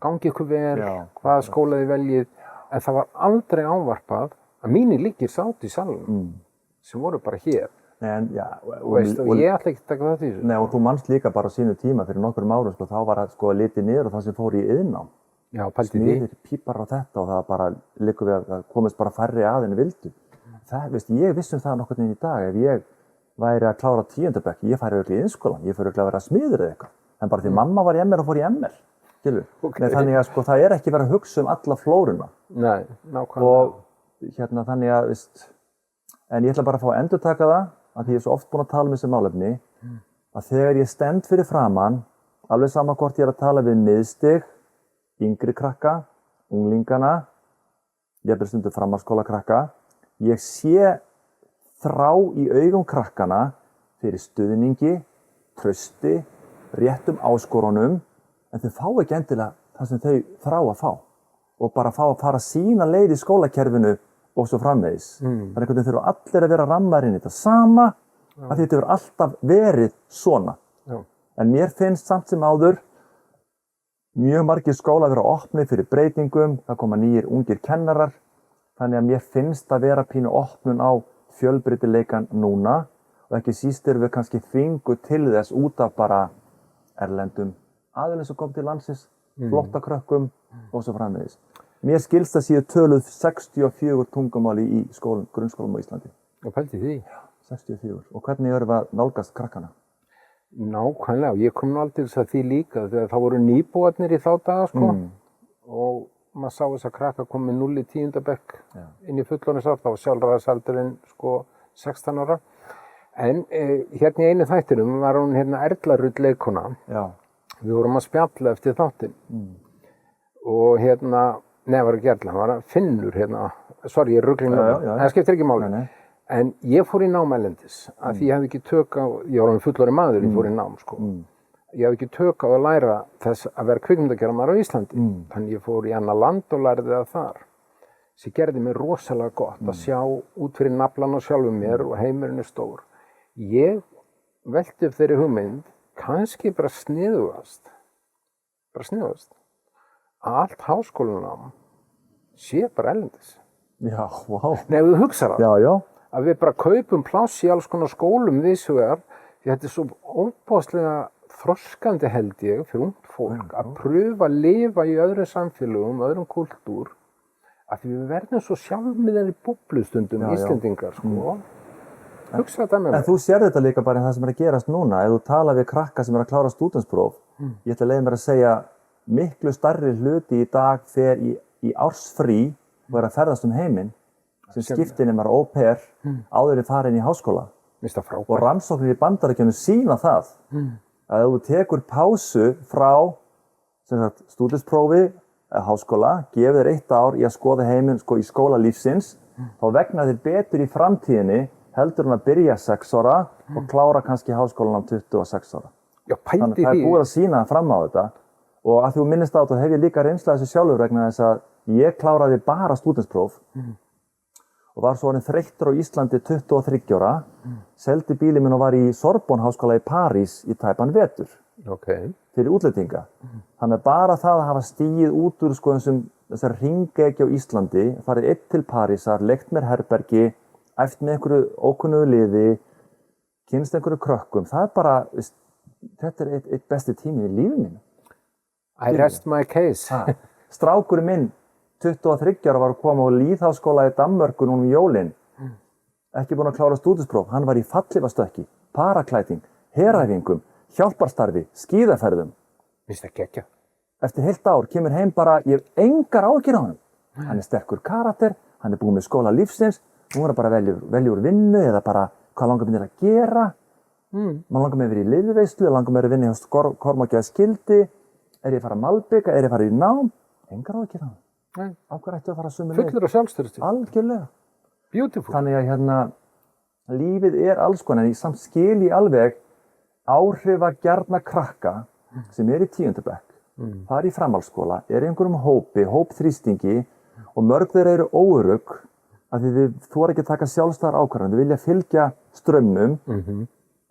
Speaker 1: gangi ykkur vel, hvaða skóla þið veljið, en það var aldrei ávarpað að mínir líkir sátt í salnum sem voru bara hér. Og ég ætla ekki að taka það til þessu.
Speaker 2: Nei, og þú manst líka bara á sínu tíma fyrir nokkrum árum, þá var það litið niður og það sem fór í iðnnám.
Speaker 1: Já, pælti því.
Speaker 2: Smiðir, pípar á þetta og það bara liggur við að komast bara færri að en vildu. Ég vissi það nokkurn veginn í dag, ef ég væri að klára 10. bekk, ég færi örugglega í iðnskólann, ég færi örugglega að vera smiður eða eitthvað. En bara því mamma var í MR og fór í MR, skilur. Okay. Þannig að það er ekki verið að hugsa alla flóruna.
Speaker 1: Nei, nákvæmlega.
Speaker 2: Og þannig að, en ég ætla bara að fá að endurtaka það, að því ég er svo oft búinn að tala um þessi málefni, að þegar ég stend fyrir framan, alveg sama hvort ég er að tala við miðstig, yngri krakka, unglingana, jafnvel stundum framhaldsskólakrakka, ég sé þrá í augum krakkana fyrir stuðningi, trausti, réttum áskorunum, en þau fá ekki endilega það sem þau þrá að fá og bara fá að fara sína leið í skólakerfinu og svo framvegis. Það er einhvern veginn þurfa allir að vera rammaðir inn í þetta sama, að þetta hefur alltaf verið svona. En mér finnst samt sem áður mjög margir skólar vera opnir fyrir breytingum, það koma nýjir ungir kennarar, þannig að mér finnst að vera pínu opnun á fjölbreytileikan núna og ekki síst erum við kannski þvinguð til þess út af bara erlendum aðilum sem kom til landsins, flotta krökkum og svo framvegis. Mér skilst að séu töluð 64 tungumáli í grunnskólum á Íslandi.
Speaker 1: Og pældi því?
Speaker 2: Já, 64. Og hvernig erum við að nálgast krakkana?
Speaker 1: Nákvæmlega, og ég kom nú aldrei þess að því líka, þegar það voru nýbúarnir í þá daga, sko, og maður sá þess að krakka komið 0 í 10. bekk inn í fullorðinsár, þá var sjálfræðisaldurinn, sko, 16 ára. En hérna í einu þættinum var hún hérna Erla Rudd leikkona.
Speaker 2: Já.
Speaker 1: Við vorum að spjalla eftir þáttinn. Og hérna, neða var ekki Erla, hann var Finnur hérna, sorry, ég ruglið með það, það skiptir ekki máli. En ég fór í nám erlendis, af því ég hafði ekki tök á, ég var hann fullorðinn maður, ég fór í nám, sko. Ég hafði ekki tök á að læra þess að vera kvikmyndagerðarmaður á Íslandi. Þannig ég fór í annað land og lærði það þar. Sem gerði mér rosalega gott að sjá út fyrir naflan á sjálfum mér og heimurinn er stór. Ég velti upp þeirri hugmynd, kannski bara sniðugast, að allt háskólanám sé bara erlendis.
Speaker 2: Já, vá.
Speaker 1: Nei, ef þú hugsar það.
Speaker 2: Já, já.
Speaker 1: Að við bara kaupum pláss í alls konar skólum víðsvegar, því þetta er svo óbáslega þroskandi held ég fyrir ungt fólk að pröfa að lifa í öðrum samfélögum, öðrum kultúr, að því við verðum svo sjálfmiðan í búblustundum Íslendingar, sko. Hugsa þetta með mig.
Speaker 2: En þú sér þetta líka bara í það sem er að gerast núna. Ef þú tala við krakka sem er að klára stúdentspróf, ég ætla að leyfa mér að segja miklu stærri hluti í dag fer í ársfrí og er að ferðast heiminn sem skiptinum er au pair áður en farin í háskóla. Og rannsóknir í Bandaríkjunum sýna það að ef þú tekur pásu frá stúdentsprófi eða háskóla, gefur þér 1 ár í að skoða heiminn í skóla lífsins, þá vegna þér betur í framtíðinni heldur hann að byrja 6 ára og klára kannski háskólan á 26 ára.
Speaker 1: Já, pældi því.
Speaker 2: Þannig að það er búið að sýna fram á þetta og að þú minnist á þetta hef ég líka reynslu af þessu sjálfur vegna þess að ég kláraði bara stúdentspróf og var svo orðinn þreyttur á Íslandi 23 ára, seldi bílinn minn og var í Sorbonne háskóla í París í tæpan vetur fyrir útlendinga. Þannig að bara það að hafa stigið út úr þessar hringekju á Íslandi, farið einn til Parísar, leigt mér herbergi, æft með einhverju ókunnugu liði, kynst einhverju krökkum, það er bara, þetta er eitt besti tími í lífið mínu.
Speaker 1: I rest my case.
Speaker 2: Strákurinn minn, 23 ára, var að koma á lýðháskóla í Danmörku núna jólin, ekki búinn að klára stúdentspróf, hann var í fallhlífastökki, paraklæting, heræfingum, hjálparstarfi, skíðaferðum.
Speaker 1: Finnst það geggja?
Speaker 2: Eftir heilt ár kemur heim bara, ég hef engar áhyggjur á honum. Hann er sterkur karakter, hann er búinn með skóla lífsins, nú er það bara að velja úr vinnu eða bara hvað langar mér að gera. Man langar mér að vera í liðveislu, langar mér að vinna hjá Kormáki að skildi, er ég að fara að malbika, er ég að fara í nám? Engar áhyggjur á hann. Af hverju ættu að fara að sömu leið?
Speaker 1: Fullur af sjálfstyrsti.
Speaker 2: Algjörlega.
Speaker 1: Beautiful.
Speaker 2: Þannig að lífið er alls konar, en ég samt skil í alveg áhrifagjarna krakka sem er í 10. bekk, fara í framhaldsskóla, er í einhverjum hópþrýstingi og mörg þeirra eru óörugg af því þú er ekki að taka sjálfstæðar ákvarðanir, þau vilja fylgja straumnum,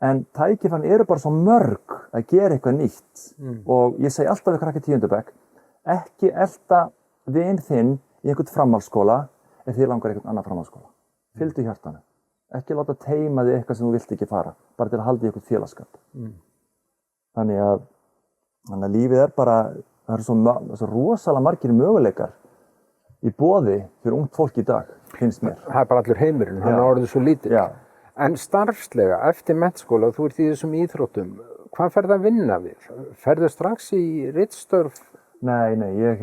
Speaker 2: en tækifærin eru bara svo mörg að gera eitthvað nýtt. Og ég segi alltaf við krakka í 10. bekk, ekki elta vin þinn í einhvern framhaldsskóla ef þið langar einhvern annan framhaldsskóla. Fylgdu hjartanu. Ekki láta teyma þig eitthvað sem þú vilt ekki fara, bara til að halda í einhvern félagskap. Þannig að lífið er bara, það eru svo rosalega margir möguleikar í boði fyrir ungt fólk í dag, finnst mér.
Speaker 1: Það er bara allur heimurinn, hann er orðið svo lítill. En starfslega, eftir menntaskóla, þú ert í þessum íþróttum, hvað ferðu að vinna við? Ferðu strax í ritstörf?
Speaker 2: Nei, ég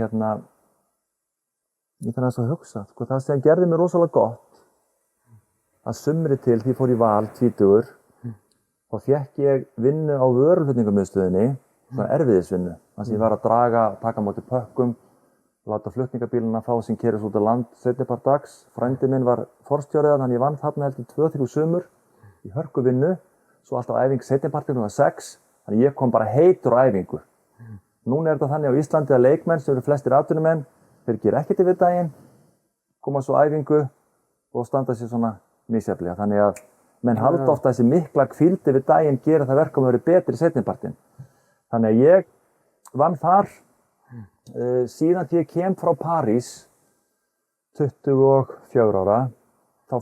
Speaker 2: þarf að hugsa. Það sem gerði mér rosalega gott að sumri til því fór í Val, 20, þá fékk ég vinnu á vöruflutningamiðstöðinni, svona erfiðisvinnu. Þannig að ég var að taka á móti pökkum, láta flutningabíluna fá sín keyrðis út á land seinni part dags. Frændi minn var forstjóri þannig að ég vann þarna heldur 2-3 sumur í hörkuvinnu, svo alltaf æfing seinni partinn var 6, þannig að ég kom bara heitur á æfingu. Núna þetta þannig á Íslandi að leikmenn sem eru flestir atvinnumenn, þeir gera ekkert yfir daginn, koma svo á æfingu og standa sér svona misjafnlega. Þannig að menn halda ofta þessi mikla hvíld yfir daginn gera það verkum að vera betri seinni partinn. Þannig að ég vann þar síðan til ég kem frá París 24 ára, þá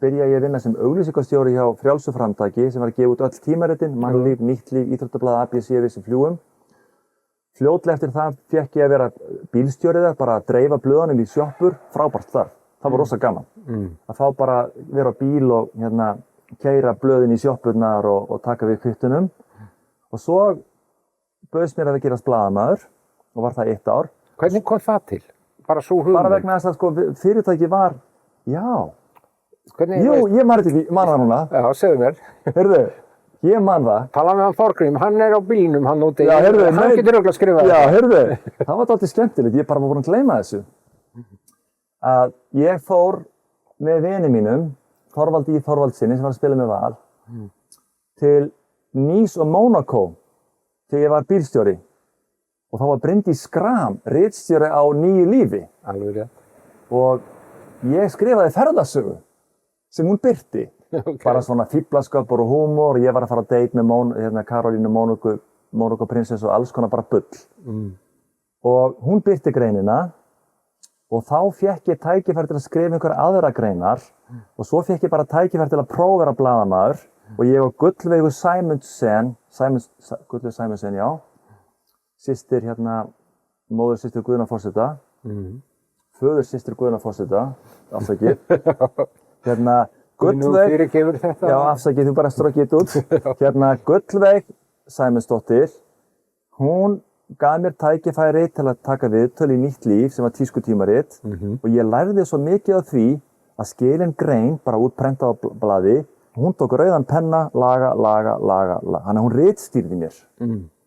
Speaker 2: byrja ég að vinna sem auglýsingastjóri hjá Frjálsu framtaki sem var að gefa út öll tímaritin, Mannlíf, Nýtt líf, Íþróttablaðið, ABC, við sem fljúgum. Fljótlega eftir það fékk ég að vera bílstjóri þar, bara að dreifa blöðunum í sjoppur, frábært þar. Það var rosa gaman. Að fá bara vera á bíl og keyra blöðin í sjoppurnar og taka við kvittunum. Og svo bauðst mér að gerast blaðamaður og var það 1 ár.
Speaker 1: Hvernig kom það til? Bara svo hugmynd?
Speaker 2: Bara vegna þess að sko, fyrirtæki var, já.
Speaker 1: Hvernig,
Speaker 2: jú, ég man það núna.
Speaker 1: Já, segðu mér.
Speaker 2: Heyrðu, ég man það.
Speaker 1: Tala með hann Þorgrím, hann á bílnum hann úti.
Speaker 2: Já, heyrðu,
Speaker 1: hann getur örugglega skrifað.
Speaker 2: Já, heyrðu, það var dálítið skemmtilegt, ég bara var búin að gleyma þessu. Að ég fór með vini mínum, Þorvaldi Þorvaldsinni sem var að spila með Val, til Nice og Monaco þegar ég var bílstjóri. Og þá var Bryndís Schram, ritstjóri á Nýju lífi.
Speaker 1: Alveg rétt.
Speaker 2: Og ég skrifaði ferðasögu sem hún birti.
Speaker 1: Okay.
Speaker 2: Bara svona fíflaskapur og húmor, ég var að fara að date með Karolínu Mónaco prinsessu og alls konar bara bull. Og hún birti greinina og þá fékk ég tækifæri til að skrifa einhverja aðra greinar og svo fékk ég bara tækifæri til að prófa að vera blaðamaður og ég og Gullveigu Sæmundsen, já, systir móðursystir Guðna forseta, föðursystir Guðna forseta, afsakið, Gullveig, já afsakið, þú bara strokkið út, Gullveig Sæmundsdóttir, hún gaf mér tækifæri til að taka viðtöl í Nýtt líf sem var tískutímarit og ég lærði svo mikið af því að skilin grein bara útprentað á blaði, hún tók rauðan penna, laga, þannig að hún ritstýrði mér.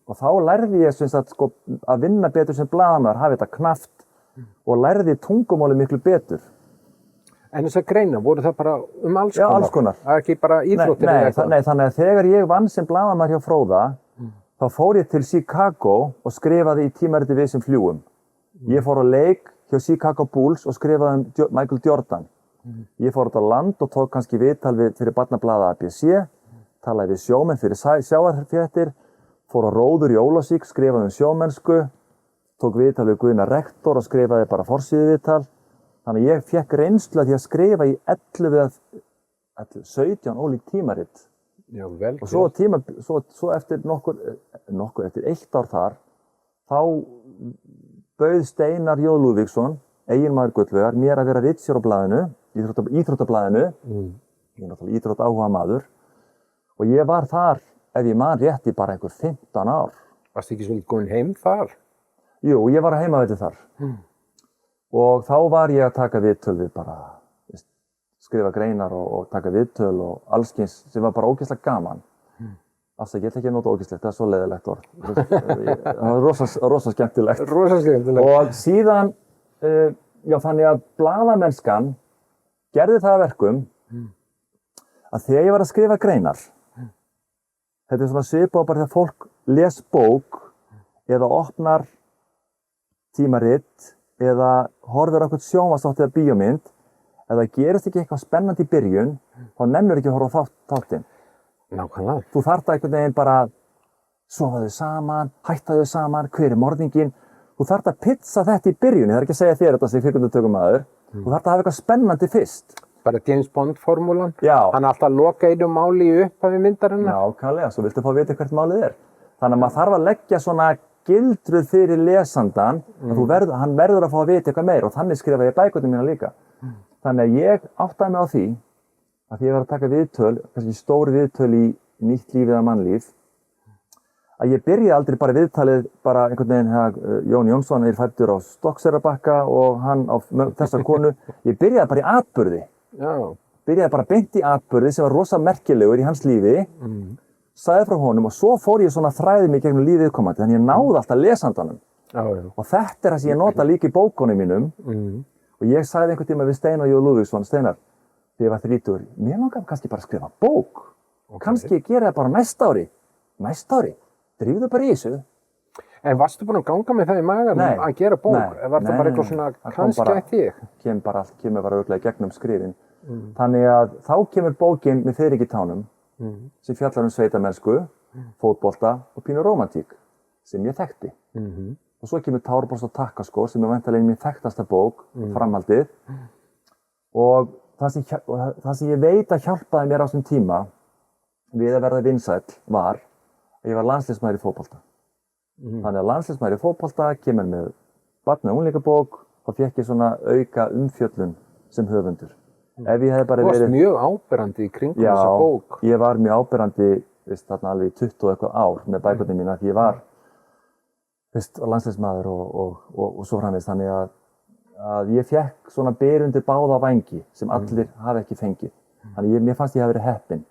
Speaker 2: Og þá lærði ég að vinna betur sem blaðamaður, hafa þetta knaft og lærði tungumáli miklu betur.
Speaker 1: En þessar greinar, voru það bara alls konar?
Speaker 2: Já, alls konar.
Speaker 1: Það er ekki bara íþróttir?
Speaker 2: Nei, þannig að þegar ég vann sem blaðamaður hjá Fróða, þá fór ég til Chicago og skrifaði í tímariti Við sem fljúgum. Ég fór á leik hjá Chicago Bulls og skrifaði Michael Jordan. Ég fór út á land og tók kannski viðtal fyrir barnablaðið ABC, talaði við sjómenn fyrir sjávarfréttir, fór á Róður í Ólafsvík, skrifaði sjómennsku, tók viðtal við Guðna rektor og skrifaði bara forsíðuviðtal. Þannig að ég fékk reynslu að því að skrifa í 17 ólík tímarit.
Speaker 1: Já, vel.
Speaker 2: Og svo eftir eftir 1 ár þar, þá bauð Steinar J. Lúðvíksson, eiginmaður Gullveigar, mér að vera ritstjóri á blaðinu, íþróttablaðinu. Ég er náttúrulega íþróttaáhuga maður. Og ég var þar, ef ég man rétt, í bara einhver 15 ár.
Speaker 1: Varstu ekki svolítið komin heim þar?
Speaker 2: Jú, ég var að heimavelli þar. Og þá var ég að taka viðtöl við bara, skrifa greinar og taka viðtöl og allskyns sem var bara ógeðslega gaman. Afsakið, ég ætla ekki að nota ógeðslegt, það er svo leiðilegt orð. Það var rosa skemmtilegt.
Speaker 1: Rosa skemmtilegt.
Speaker 2: Og síðan, þannig að blaðamennskan gerði það að verkum að þegar ég var að skrifa greinar, þetta er svona svipað bara þegar fólk les bók eða opnar tímarit eða horfir á eitthvað sjónvarpsþátt eða bíómynd, ef það gerist ekki eitthvað spennandi í byrjun, þá nennur ekki að horfa á þáttinn.
Speaker 1: Nákvæmlega.
Speaker 2: Þú þarft einhvern veginn bara sofa þau saman, hætta þau saman, hver er morðinginn. Þú þarft að pizza þetta í byrjun, það er ekki að segja þér þetta sem kvikmyndatökumaður. Þú þarft að hafa eitthvað spennandi fyrst.
Speaker 1: Bara James Bond-formúlan.
Speaker 2: Já.
Speaker 1: Hann er alltaf að loka einu máli í upphafi myndarinnar.
Speaker 2: Nákvæmlega, svo viltu fá að vita hvert málið er. Þannig að maður þarf að leggja svona gildrur fyrir lesandann að hann verður að fá að vita eitthvað meir og þannig skrifa ég bækurnar mína líka. Þannig að ég áttaði mig á því að ég var að taka viðtöl, kannski stór viðtöl í Nýtt líf eða Mannlíf, að ég byrjaði aldrei bara viðtalið bara einhvern veginn, Jón Jónsson er fæddur á Stokkseyjarbakka og hann á þessa konu. Ég byrjaði bara í atburði.
Speaker 1: Já.
Speaker 2: Byrjaði bara beint í atburði sem var rosa merkilegur í hans lífi, sagði frá honum og svo fór ég svona þræði mig gegnum lífið viðkomandi, þannig ég náði alltaf lesandanum.
Speaker 1: Já.
Speaker 2: Og þetta er það sem ég nota líka í bókunum mínum. Og ég sagði einhvern tíma við Steinar J. Lúðvíksson, Steinar, þegar ég var 30, mér langar kannski bara að skrifa bók. Kannski gera það bara næsta ári. Næsta ári? Drífðu bara í þessu.
Speaker 1: En varstu búin að ganga með það í maganum að gera bók? Var það bara eitthvað svona kannski að þig?
Speaker 2: Kemur bara örugglega í gegnum skrifin. Þannig að þá kemur bókin með Friðrik í tánum, sem fjallar sveitamennsku, fótbolta og pínu rómantík, sem ég þekkti. Og svo kemur Tárborst og takkaskór, sem er væntanlega mín þekktasta bók, framhaldið. Og það sem ég veit að hjálpaði mér á þessum tíma við að verða vinsæll var að ég var landsliðsmaður í fótbolta. Þannig að landsliðsmaður í fótbolta kemur með barna- og unglingabók og fékk ég svona auka umfjöllun sem höfundur. Ef ég hefði bara
Speaker 1: verið... Þú varst mjög áberandi í kringum þessa bók.
Speaker 2: Já, ég var mjög áberandi, þarna alveg í 20 og eitthvað ár með bækurnar mína, því ég var landsliðsmaður og svo framvegis. Þannig að ég fékk svona berundir báða vængi sem allir hafi ekki fengið. Þannig mér fannst ég hafi verið heppinn.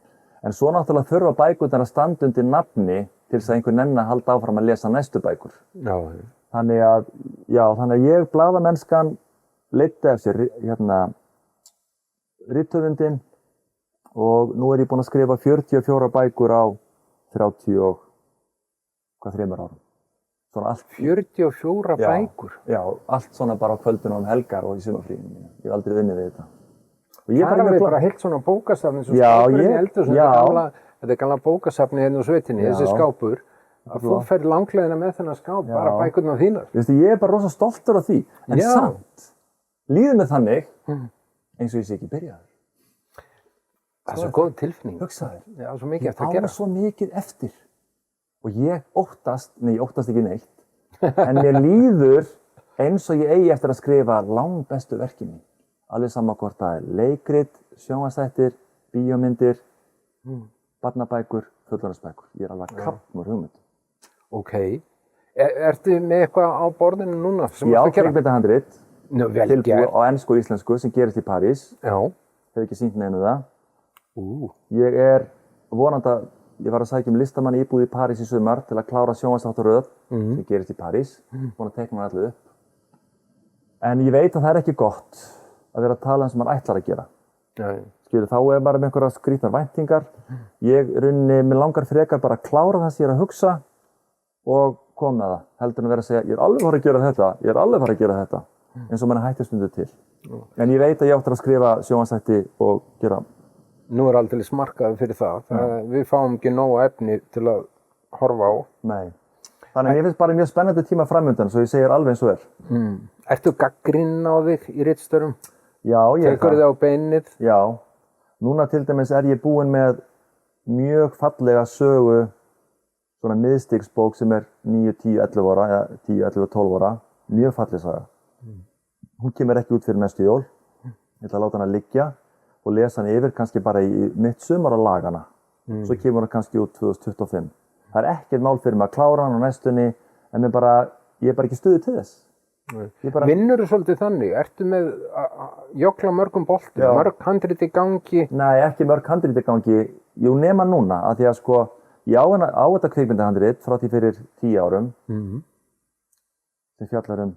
Speaker 2: En svo náttúrulega þurfa bækurnar að standa undir nafni til þess að einhver nenni að halda áfram að lesa næstu bækur.
Speaker 1: Já.
Speaker 2: Þannig að ég, blaðamennskan, leiddi af sér rithöfundinn og nú er ég búinn að skrifa 44 bækur á 3 árum. Svona allt. 44 bækur? Já, allt svona bara á kvöldinu og helgar og í sumarfríinu. Ég hef aldrei vinnið við þetta.
Speaker 1: Það er bara heilt svona bókasafn eins og skápurinn í Eldhúsinu. Þetta er gamla bókasafni hérna á sveitinni, þessi skápur. Að þú ferð langleiðina með þennan skáp, bara bækurnar þínar.
Speaker 2: Ég er bara rosa stoltur af því. En samt, líður mér þannig eins og ég sé ekki byrjaður.
Speaker 1: Það er svo góð tilfinning.
Speaker 2: Hugsaðu.
Speaker 1: Já, svo mikið eftir að gera.
Speaker 2: Ég á svo mikið eftir. Og ég óttast ekki neitt. En mér líður eins og ég eigi eftir að skrifa langbestu verkin mín. Alveg sama hvort það er leikrit, sjónvarpsþættir, bíómyndir, barnabækur, fullorðinsbækur. Ég er alveg kappnur hugmyndum.
Speaker 1: Ok. Ertu með eitthvað á borðinu núna sem
Speaker 2: Já,
Speaker 1: þú að gera?
Speaker 2: kvikmyndahandrit.
Speaker 1: Tilbúið
Speaker 2: á ensku og íslensku sem gerist í París.
Speaker 1: Já.
Speaker 2: Hef ekki sýnt neinu það. Ég er vonandi að ég var að sækja listamann íbúð í París í sumar til að klára sjónvarpsþáttaröð sem gerist í París. Búin að teikna hann allir upp. En ég veit að það er ekki gott að vera að tala sem maður ætlar að gera. Skilur, þá er bara með einhverja skrýtnar væntingar. Ég mig langar frekar bara að klára það sem ég er að hugsa og koma með það. Heldur en að vera að segja, ég er alveg farið að gera þetta, eins og mann hætti stundu til. En ég veit að ég áttur að skrifa sjónvarpsþætti og gera.
Speaker 1: Nú er aldrei smarkað fyrir það. Við fáum ekki nógu efni til að horfa á.
Speaker 2: Nei. Þannig að ég finnst bara mjög spennandi tíma framöndan, svo ég segir alveg eins og er.
Speaker 1: Ertu gagnrýninn á þig í ritstörfum?
Speaker 2: Já, ég er það.
Speaker 1: Tekur þig á beinið?
Speaker 2: Já. Núna til dæmis er ég búinn með mjög fallega sögu, svona miðstigsbók sem er 9, 10, 11 ára, eða 10, 11, 12 ára. Mjög falleg saga. Hún kemur ekki út fyrir næstu jól. Ég ætla að láta hana liggja og lesa hana yfir kannski bara í mitt sumar á lagana. Svo kemur hana kannski út 2025. Það er ekkert mál fyrir mig að klára hana á næstunni, en ég er bara ekki stuðið til þess.
Speaker 1: Vinnur þú svolítið þannig? Ertu með jokla mörgum boltum, mörg handrit í gangi?
Speaker 2: Nei, ekki mörg handrit í gangi. Jú, nema núna, af því að sko, ég á þetta kvikmyndahandrit frá því fyrir 10 árum. Sem fjallar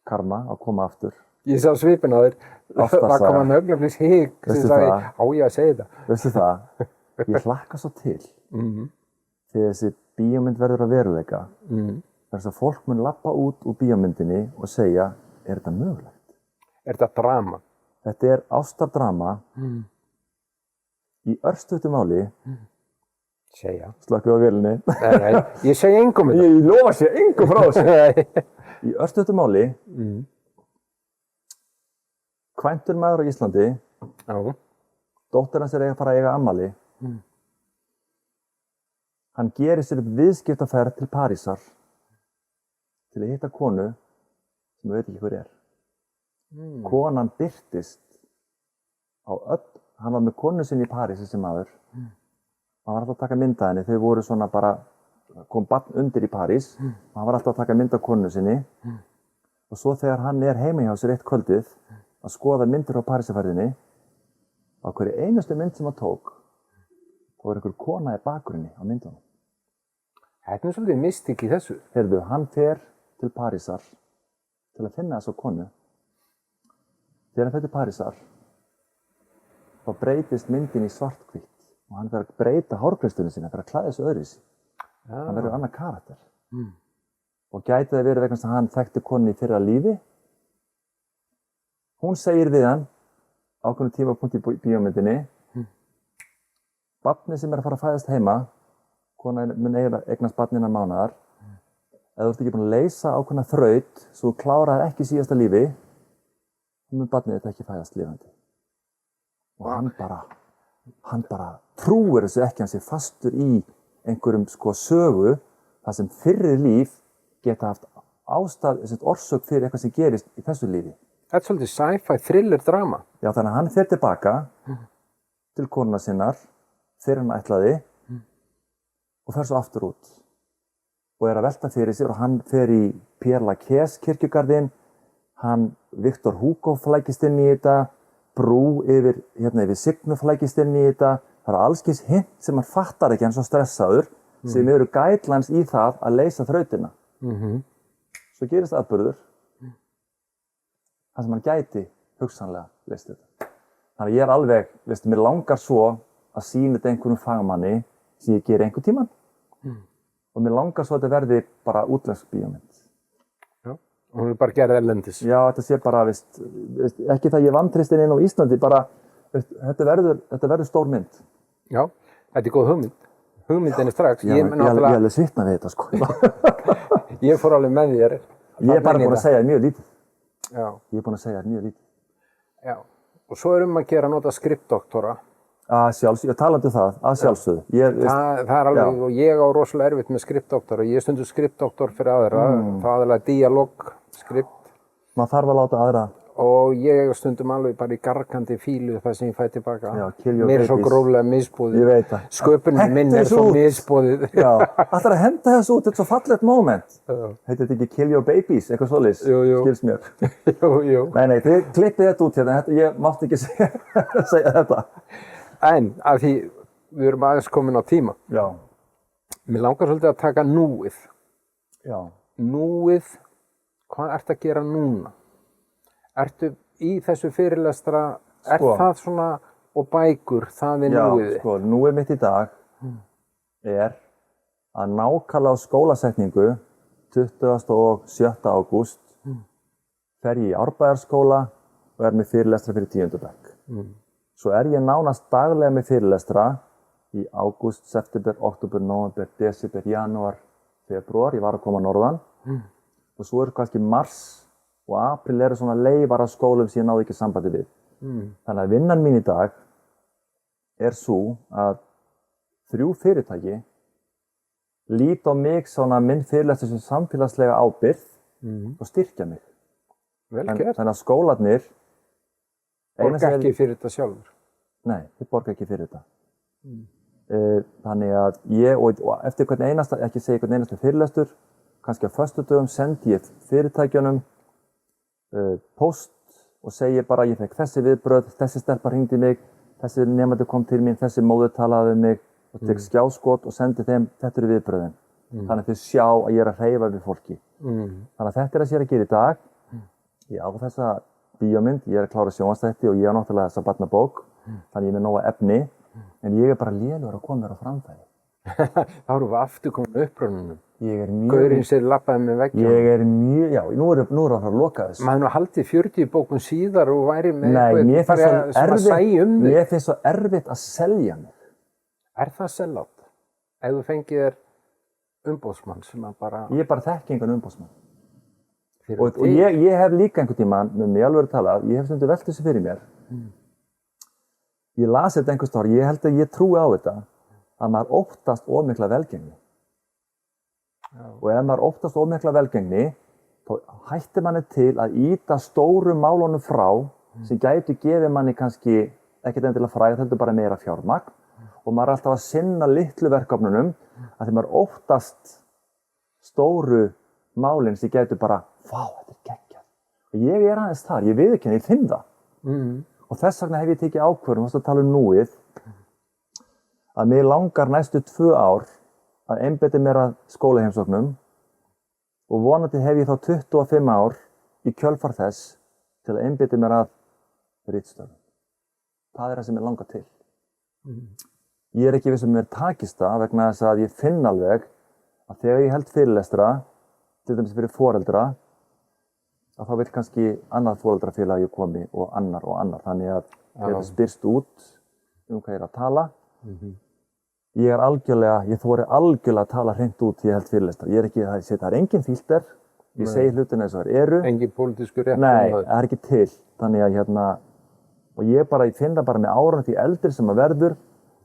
Speaker 2: karma að koma aftur.
Speaker 1: Ég sá svipinn á þér. Það kom að nöglefnis hík sem sagði, á ég að segja þetta.
Speaker 2: Veistu það? Ég hlakka svo til. Þegar þessi bíómynd verður að veruleika. Þess að fólk mun lappa út úr bíómyndinni og segja, er þetta mögulegt?
Speaker 1: Er þetta drama?
Speaker 2: Þetta er ástardrama. Í örstuttu máli.
Speaker 1: Segja.
Speaker 2: Slökkum á vélinni.
Speaker 1: Nei, ég segi engum þetta.
Speaker 2: Ég lofa sér engum frá þessu. Í örstuttu máli. Kvæntur maður á Íslandi. Dóttir hans er að fara að eiga afmæli. Hann gerir sér viðskiptaferð til Parísar til að hitta konu sem veit ekki hver er. Konan birtist á hann var með konu sinni í París þessi maður. Hann var alltaf að taka mynd af henni, þau voru svona bara, kom barn undir í París. Hann var alltaf að taka mynd af konu sinni. Og svo þegar hann er heima hjá sér eitt kvöldið, að skoða myndir frá Parísarferðinni, á hverju einustu mynd sem hann tók, þá var einhver kona í bakgrunni á myndunum.
Speaker 1: Þetta er svolítið mystík í þessu.
Speaker 2: Heyrðu, hann fer til Parísar til að finna þessa konu. Þegar hann fer til Parísar, þá breytist myndin í svarthvítt og hann fer að breyta hárgreiðslunni sinni, fyrir að klæða þessu öðruvísi. Hann verður annar karakter. Og gæti það verið vegna þess að hann þekkti konu í fyrra lífi. Hún segir við hann, ákveðnum tímapunkt í bíómyndinni, barnið sem er að fara að fæðast heima, konan mun eignast barnið innan mánaðar, ef þú ert ekki búin að leysa ákveðna þraut, svo þú klárar ekki síðasta lífi, þá mun barnið þetta ekki fæðast lifandi. Og hann bara trúir þessu ekki, hann sé fastur í einhverjum sögu, þar sem fyrri líf geta haft orsök fyrir eitthvað sem gerist í þessu lífi.
Speaker 1: Þetta er svolítið sci-fi thriller drama.
Speaker 2: Já, þannig að hann fer tilbaka til konuna sinnar, fyrir hann ætlaði, og fer svo aftur út. Og er að velta fyrir sér og hann fer í Père Lachaise kirkjugarðinn, Victor Hugo flækist inn í þetta, Brú yfir Signu flækist inn í þetta. Það eru allskyns hint sem hann fattar ekki, hann svo stressaður, sem eru guidelines í það að leysa þrautina. Svo gerist atburður, það sem hann gæti hugsanlega leyst þetta. Þannig að ég er alveg, mér langar svo að sýna þetta einhverjum fagmanni sem ég geri einhvern tímann. Og mér langar svo að þetta verði bara útlensk bíómynd.
Speaker 1: Já, og hún er bara gerð erlendis.
Speaker 2: Já, þetta sé bara, ekki það ég vantreysti inn á Íslandi, bara, þetta verður stór mynd.
Speaker 1: Já, þetta er góð hugmynd. Hugmyndin er strax.
Speaker 2: Já, ég alveg svitna við þetta, sko.
Speaker 1: Ég fór alveg með þér.
Speaker 2: Ég er bara búin að segja mjög lítið.
Speaker 1: Já.
Speaker 2: Ég er búin að segja mjög lítið.
Speaker 1: Já, og svo er að gera að nota skriptdoktora.
Speaker 2: Ég talandi um það, að sjálfsögðu.
Speaker 1: Það er alveg, og ég á rosalega erfitt með skriptdoktora. Ég er stundum skriptdoktor fyrir aðra, það er aðalega dialog, skript.
Speaker 2: Maður þarf að láta aðra.
Speaker 1: Og ég er stundum alveg bara í gargandi fílu það sem ég fæ tilbaka.
Speaker 2: Já, kill your babies.
Speaker 1: Mér er svo gróflega misboðið.
Speaker 2: Ég veit það.
Speaker 1: Sköpunin minn er svo misboðið.
Speaker 2: Já, ætlar að henda þessu út, þetta er svo fallegt moment. Heitir þetta ekki kill your babies, eitthvað svoleiðis?
Speaker 1: Jú.
Speaker 2: Skils mér.
Speaker 1: Jú.
Speaker 2: Nei, þið klippið þetta út hérna, ég mátti ekki segja þetta.
Speaker 1: En, af því við erum aðeins komin á tíma.
Speaker 2: Já.
Speaker 1: Mér langar svolítið að taka núið.
Speaker 2: Já.
Speaker 1: Núið, hvað ertu að gera núna? Ertu í þessu fyrirlestra, það svona, og bækur, það er núið?
Speaker 2: Já, núið mitt í dag er að nákvæmlega á skólasetningu 27. ágúst fer ég í Árbæjarskóla og er með fyrirlestra fyrir 10. bekk. Svo er ég nánast daglega með fyrirlestra í ágúst, september, október, nóvember, desember, janúar, febrúar, ég var að koma norðan. Og svo er kannski mars og apríl eru svona leifar af skólum sem ég náði ekki sambandi við. Þannig að vinnan mín í dag er svo að 3 fyrirtæki líta á mig svona minn fyrirlestur sem samfélagslega ábyrgð og styrkja mig.
Speaker 1: Vel gert.
Speaker 2: Þannig að skólarnir
Speaker 1: borga ekki fyrir þetta sjálfur.
Speaker 2: Nei, þið borga ekki fyrir þetta. Þannig að ég, og eftir hvern einasta, ekki segja hvern einasta fyrirlestur, kannski á föstudögum sendi ég fyrirtækjunum post og segi bara ég fekk þessi viðbrögð, þessi stelpa hringdi mig, þessi nemandi kom til mín, þessi móður talaði við mig og tek skjáskot og sendi þeim, þetta eru viðbrögðin. Þannig að þau sjá að ég er að hreyfa við fólki. Þannig að þetta er að sér að gera í dag. Ég á þessa bíómynd, ég er að klára sjónvarpsþætti og ég á náttúrulega þessa barnabók, þannig ég er með nóga efni, en ég er bara lélegur að koma mér á framfæri.
Speaker 1: Þá erum við aftur komin upprönnunum.
Speaker 2: Gaurinn
Speaker 1: sér lappaði með veggjum.
Speaker 2: Ég er mjög, já, nú er að fara að loka þessu.
Speaker 1: Maður nú haldið 40 bókum síðar og væri með
Speaker 2: mér finnst svo erfitt að selja mig.
Speaker 1: Er það sellátt? Ef þú fengið þér umboðsmann sem að bara...
Speaker 2: Ég bara þekki engan umboðsmann. Og ég hef líka einhvern tímann, með mig alveg að tala, ég hef stundu velt þessu fyrir mér. Ég las þetta einhvers staðar, ég held að ég trúi á þetta, að maður óttast of mikla velgengni. Og ef maður óttast of mikla velgengni, þá hættir manni til að ýta stóru málunum frá sem gæti gefið manni kannski ekkert endilega frægð, heldur bara meira fjármagn og maður er alltaf að sinna litlu verkefnunum að því maður óttast stóru málin sem gæti bara, vá, þetta er geggjað. Og ég er aðeins þar, ég viðurkenni, ég finn það. Og þess vegna hef ég tekið ákvörðun, þú veist að tala núið, að mig langar næstu 2 ár að einbeita mér að skólaheimsóknum og vonandi hef ég þá 25 ár í kjölfar þess til að einbeita mér að ritstörfum. Það það sem ég langar til. Ég ekki viss mér takist það vegna þess að ég finn alveg að þegar ég held fyrirlestra, til dæmis fyrir foreldra, að þá vil kannski annað foreldrafélagi komi og annar. Þannig að þetta spyrst út hvað ég að tala. Ég þori algjörlega að tala hreint út því ég held fyrirlestra. Það er engin filter, ég segi hlutina eins og það eru.
Speaker 1: Engin pólitískur rétt.
Speaker 2: Nei, það er ekki til. Þannig að og ég finn það bara með árunum því eldri sem að verður,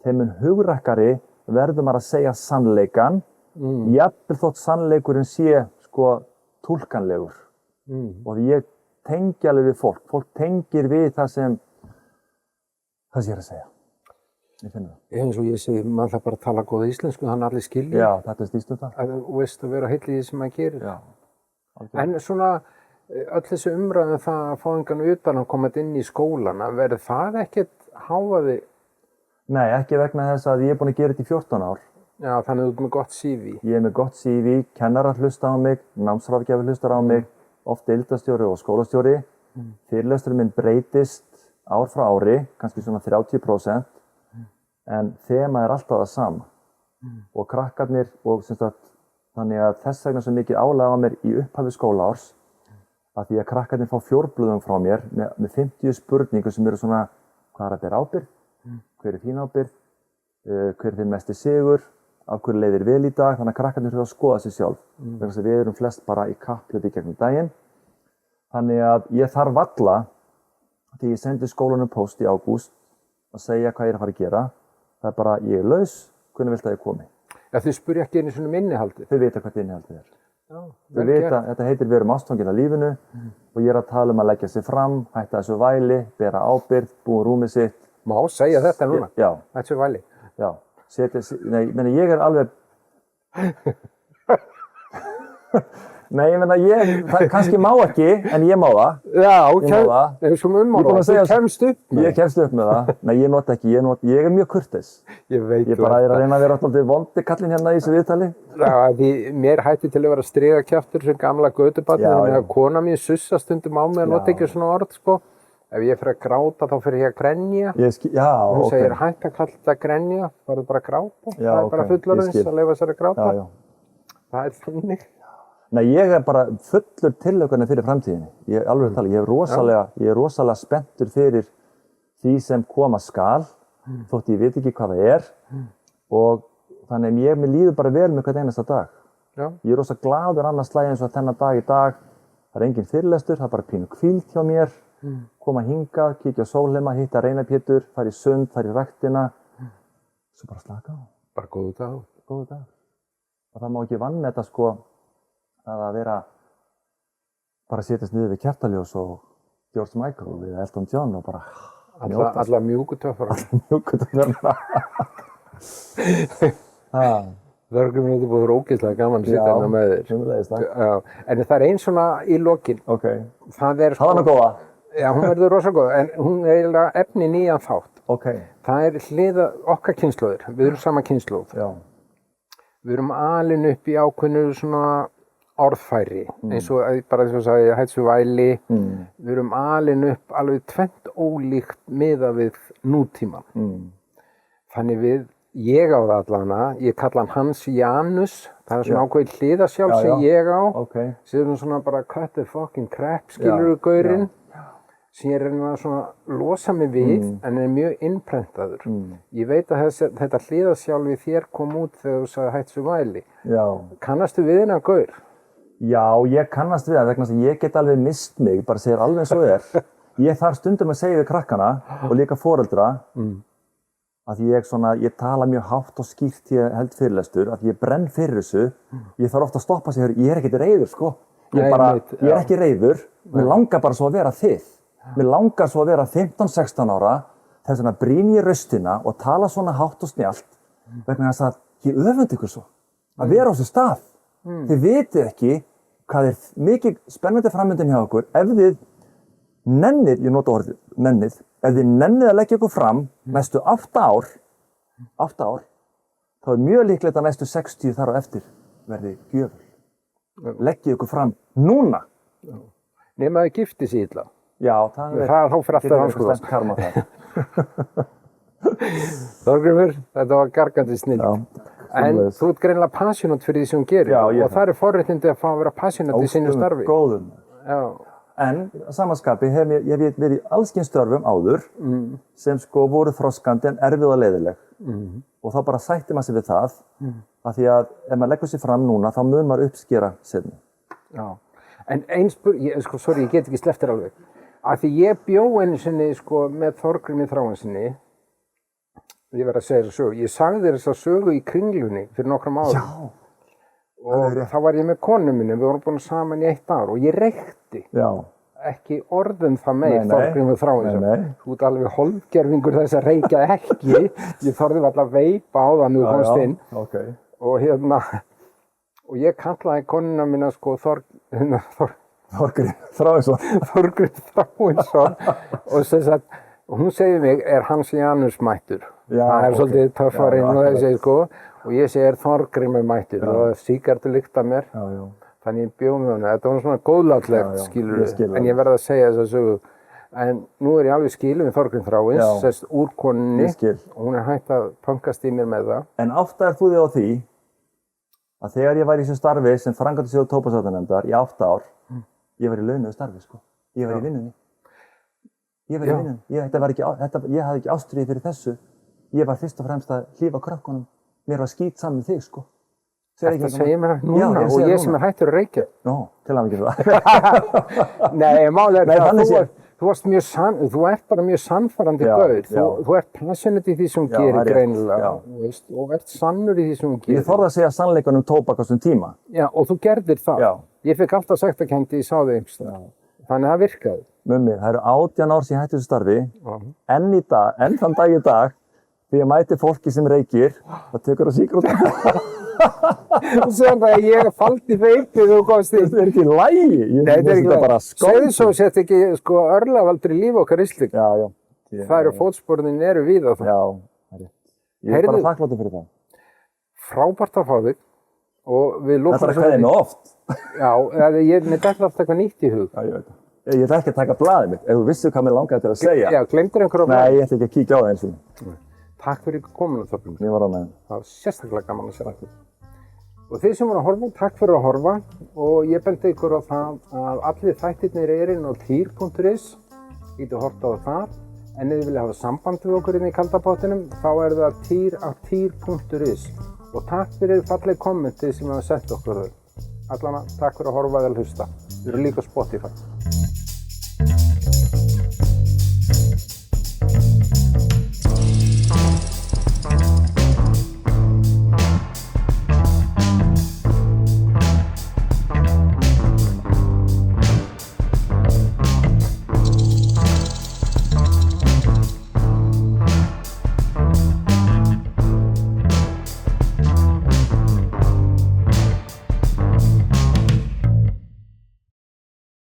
Speaker 2: þeim mun hugrakkari verður maður að segja sannleikann, jafnvel þótt sannleikurinn sé túlkanlegur. Og ég tengi alveg við fólk tengir við það sem ég er að segja. Ég finn það.
Speaker 1: Eins og ég segi, maður þarf bara að tala góða íslensku, þannig að allir skilja.
Speaker 2: Já, þetta snýst það.
Speaker 1: Þú veist að vera heill í því sem maður gerir.
Speaker 2: Já.
Speaker 1: En svona, öll þessi umræðum það að fá engan utan að koma inn í skólana, verður það ekkert hávaði?
Speaker 2: Nei, ekki vegna þess að ég er búinn að gera þetta í 14 ár.
Speaker 1: Já, þannig að þú ert með gott CV.
Speaker 2: Ég er með gott CV, kennarar hlusta á mig, námsráðgjafar hlustar á mig, oft deildarstjóri og skólastjóri. Fyrirlesturinn minn breytist ár frá ári, kannski svona 30%, en þema er alltaf það sama. Og krakkarnir, þannig að þess vegna svo mikið álag á mér í upphafi skólaárs, að því að krakkarnir fá fjórblöðum frá mér með 50 spurningu sem eru svona, hvað er þetta ábyrgð? Hver er þín ábyrgð? Hver er þinn mesti sigur? Af hverju leiðir vel í dag? Þannig að krakkarnir þurfa að skoða sig sjálf. Vegna þess að við erum flest bara í kapphlaupi gegnum daginn. Þannig að ég þarf valla, því ég sendi skólanum post í ágúst að segja hvað ég er að fara að gera. Það er bara, ég er laus, hvernig vilt að ég komi?
Speaker 1: Ja, þau spurja ekki einu svona innihaldið.
Speaker 2: Þau vita hvað innihaldið er.
Speaker 1: Já,
Speaker 2: þau vita, þetta heitir við erum ástfangin af lífinu og ég er að tala um að leggja sig fram, hætta þessu væli, bera ábyrgð, búa rúmið sitt.
Speaker 1: Má segja þetta núna?
Speaker 2: Já.
Speaker 1: Þessu væli?
Speaker 2: Já. Nei, ég er alveg... Nei, ég meina, það kannski má ekki, en ég má það.
Speaker 1: Já,
Speaker 2: það er
Speaker 1: svona ummála, þú kemst upp með það.
Speaker 2: Ég kemst upp með það. Nei, ég nota ekki, ég er mjög kurteis.
Speaker 1: Ég veit
Speaker 2: ég bara er að reyna að vera alltaf vondi kallinn hérna í þessu viðtali.
Speaker 1: Já, því mér hætti til að vera striðakjaftur sem gamla götubarnið, þannig að kona mín sussa stundum á mig að nota ekki svona orð, sko. Ef ég fyrir að gráta, þá fyrir ég að grenja. Hún segir, hætt að kalla þetta að grenja, það er bara að gráta. Það er bara fullorðins að leyfa sér að gráta. Það er þannig.
Speaker 2: Nei, ég er bara fullur tillökunni fyrir framtíðinni. Ég er alveg að tala, ég er rosalega spenntur fyrir því sem koma skal, þótt ég veit ekki hvað það er. Og þannig að mér líður bara vel með hvern einasta dag. Ég er rosalega gladur annars slagi eins og þennan dag í dag. Það er engin fyrirlestur, það er bara pínu hvíld hjá mér. Koma hingað, kíkja á Sólheima, hitta Reinarpétur, fara í sund, fara í ræktina. Svo bara slaka á.
Speaker 1: Bara góðu dag.
Speaker 2: Góðu dag. Og það má ekki vanmeta sko að vera bara að setjast niður við Kertaljós og George Michael við Elton John og bara
Speaker 1: alla mjúkutöffara.
Speaker 2: Alla mjúkutöffara.
Speaker 1: Það er búið að vera ógeðslega gaman að sitja hérna með þér.
Speaker 2: Sömuleiðis, takk.
Speaker 1: En það er einn svona í lokin.
Speaker 2: Ok.
Speaker 1: Það er
Speaker 2: hana góða.
Speaker 1: Já, hún verður rosa góð, en hún er eiginlega efni nýjan þátt.
Speaker 2: Ok.
Speaker 1: Það er hliða okkar kynslóðir. Við erum sama kynslóð.
Speaker 2: Já.
Speaker 1: Við erum alin upp í ákveðnu svona orðfæri, eins og bara þess að sagði hættu væli. Við erum alin upp alveg tvennt ólíkt miða við nútíman. Þannig ég á það allana, ég kalla hann Hans Janus, það er svona ákveðið hliðasjálf sem ég á, sem er svona bara cut the fucking crap, skilurðu gaurinn, sem ég reyna svona losa mig við, en er mjög innprentaður. Ég veit að þetta hliðasjálf í þér kom út þegar þú sagði hættu væli. Kannastu við hennar gaur?
Speaker 2: Já, ég kannast við það vegna að ég get alveg mist mig, bara segir alveg eins og er. Ég þarf stundum að segja við krakkana og líka foreldra að ég tala mjög hátt og skýrt ég held fyrirlestur, að ég brenn fyrir þessu. Ég þarf ofta að stoppa sig, ég er ekkert reiður, sko. Ég er ekki reiður, mér langar bara svo að vera þið. Mér langar svo að vera 15-16 ára, þess vegna brýn ég raustina og tala svona hátt og snjallt, vegna þess að ég öfund ykkur svo, að vera á þessu stað. Þið vitið ekki hvað er mikið spennandi framöndin hjá okkur ef þið nennið, ég nota orðið, nennið, ef þið nennið að leggja ykkur fram næstu 8 ár, þá er mjög líklegt að næstu 60 þar á eftir verði gjöful. Leggja ykkur fram núna.
Speaker 1: Nema að þið gifti sig illa.
Speaker 2: Já, það er
Speaker 1: þá fyrir alltaf hanskóðast.
Speaker 2: Karma það.
Speaker 1: Þorgrímur, þetta var gargandi snill. En þú ert greinilega passionate fyrir því sem hún gerir og það er forréttindi að fá að vera passionate í sínu starfi.
Speaker 2: Góðum.
Speaker 1: Já.
Speaker 2: En samanskapi hef ég verið í allskyns störfum áður sem sko voru þroskandi en erfið og leiðileg. Og þá bara sætti maður sig við það af því að ef maður leggur sig fram núna þá mun maður uppskera seinna.
Speaker 1: Já. En sorry, ég get ekki sleppt þér alveg. Af því ég bjó einu sinni sko með Þorgrími Þráinsinni, ég verð að segja þessa sögu, ég sagði þér þessa sögu í Kringlunni fyrir nokkrum árum.
Speaker 2: Já.
Speaker 1: Og þá var ég með konu minni, við vorum búin saman í 1 ár og ég reykti.
Speaker 2: Já.
Speaker 1: Ekki orðum það meir, Þorgrímur Þráinsson. Þú ert alveg hálfgerfingur þess að reykja ekki. Ég þorði alltaf að veipa á það nú komst inn.
Speaker 2: Okay.
Speaker 1: Og ég kallaði konuna mína sko
Speaker 2: Þorgrímur Þráinsson.
Speaker 1: Þorgrímur Þráinsson. Og hún segir mig, er Hans Janus mættur? Það er svolítið töffarinn og þessi sko. Og ég segi, er Þorgrímur mættur? Og sígardu lykt af mér. Þannig ég bjóð með hana. Þetta var svona góðlátlegt, skilur við. En ég verð að segja þess að sögu. En nú er ég alveg skilur við Þorgrím Þráins, sest úr konunni. Og hún er hægt að punkast í mér með það. En
Speaker 2: áttaðir þú þig á því að þegar ég var í þessu starfi sem framkvæmdastjóri tóbaksvarnanefndar í 8 ár, ég var í launuðu starfi, sko. Ég var í vinnunni. Ég hafði ekki ástríði fyrir þessu. Ég var fyrst og fremst að hlífa krökkunum. Mér var skít saman með þig, sko.
Speaker 1: Þetta segir mér núna og ég sem er hættur að reykja.
Speaker 2: Nó, til að mikið það.
Speaker 1: Nei, málega er það að þú ert bara mjög sannfærandi gaur. Þú ert passionate í því sem hún gerir greinilega og ert sannur í því sem hún gerir.
Speaker 2: Ég þorði að segja sannleikann tóbak á þessum tíma.
Speaker 1: Já, og þú gerðir það.
Speaker 2: Já.
Speaker 1: Ég fikk alltaf sektarkenndi, ég sá þig einhverstað. Þannig að það virkaði.
Speaker 2: Mummi, það eru 18 ár sem ég hætti þessu starfi. Enn þann dag í dag, því ég mæti fólki sem reykir, það tekur á sígarettu.
Speaker 1: Þú segir það að ég faldi veipið og komst inn.
Speaker 2: Þetta er ekki í lagi.
Speaker 1: Nei, þetta er ekki lagi. Segðu svo að þetta ekki sko örlavaldur í lífi okkar Ísling.
Speaker 2: Já.
Speaker 1: Það eru fótsporin eru víða það.
Speaker 2: Já, það er rétt. Ég er bara þakkláttur fyrir það.
Speaker 1: Frábært að fá þig. Og við lókum
Speaker 2: þetta er að kveðja mig oft.
Speaker 1: Já, mér dætti alltaf eitthvað nýtt í hug.
Speaker 2: Já, ég veit það. Ég ætla ekki að taka blaðið mitt, ef þú vissir hvað mér langaði til að segja.
Speaker 1: Já, gleymdur einhverju á blaðið?
Speaker 2: Nei, ég ætla ekki að kíkja á það eins og.
Speaker 1: Takk fyrir komuna, Þorgrímur.
Speaker 2: Mér var ánægður.
Speaker 1: Það var sérstaklega gaman að sjá þetta. Og þið sem voru að horfa, takk fyrir að horfa og ég bendi ykkur á það að allir þættirnir eru inn á týr.is, getið horft á það. En ef þið vilja hafa samband við okkur inn í kaldabáttinum, þá er það týr.is. Og takk fyrir falleg kommentið sem hafa sett okkur þau. Allana, takk fyrir að horfa eða hlusta. Við erum líka á Spotify.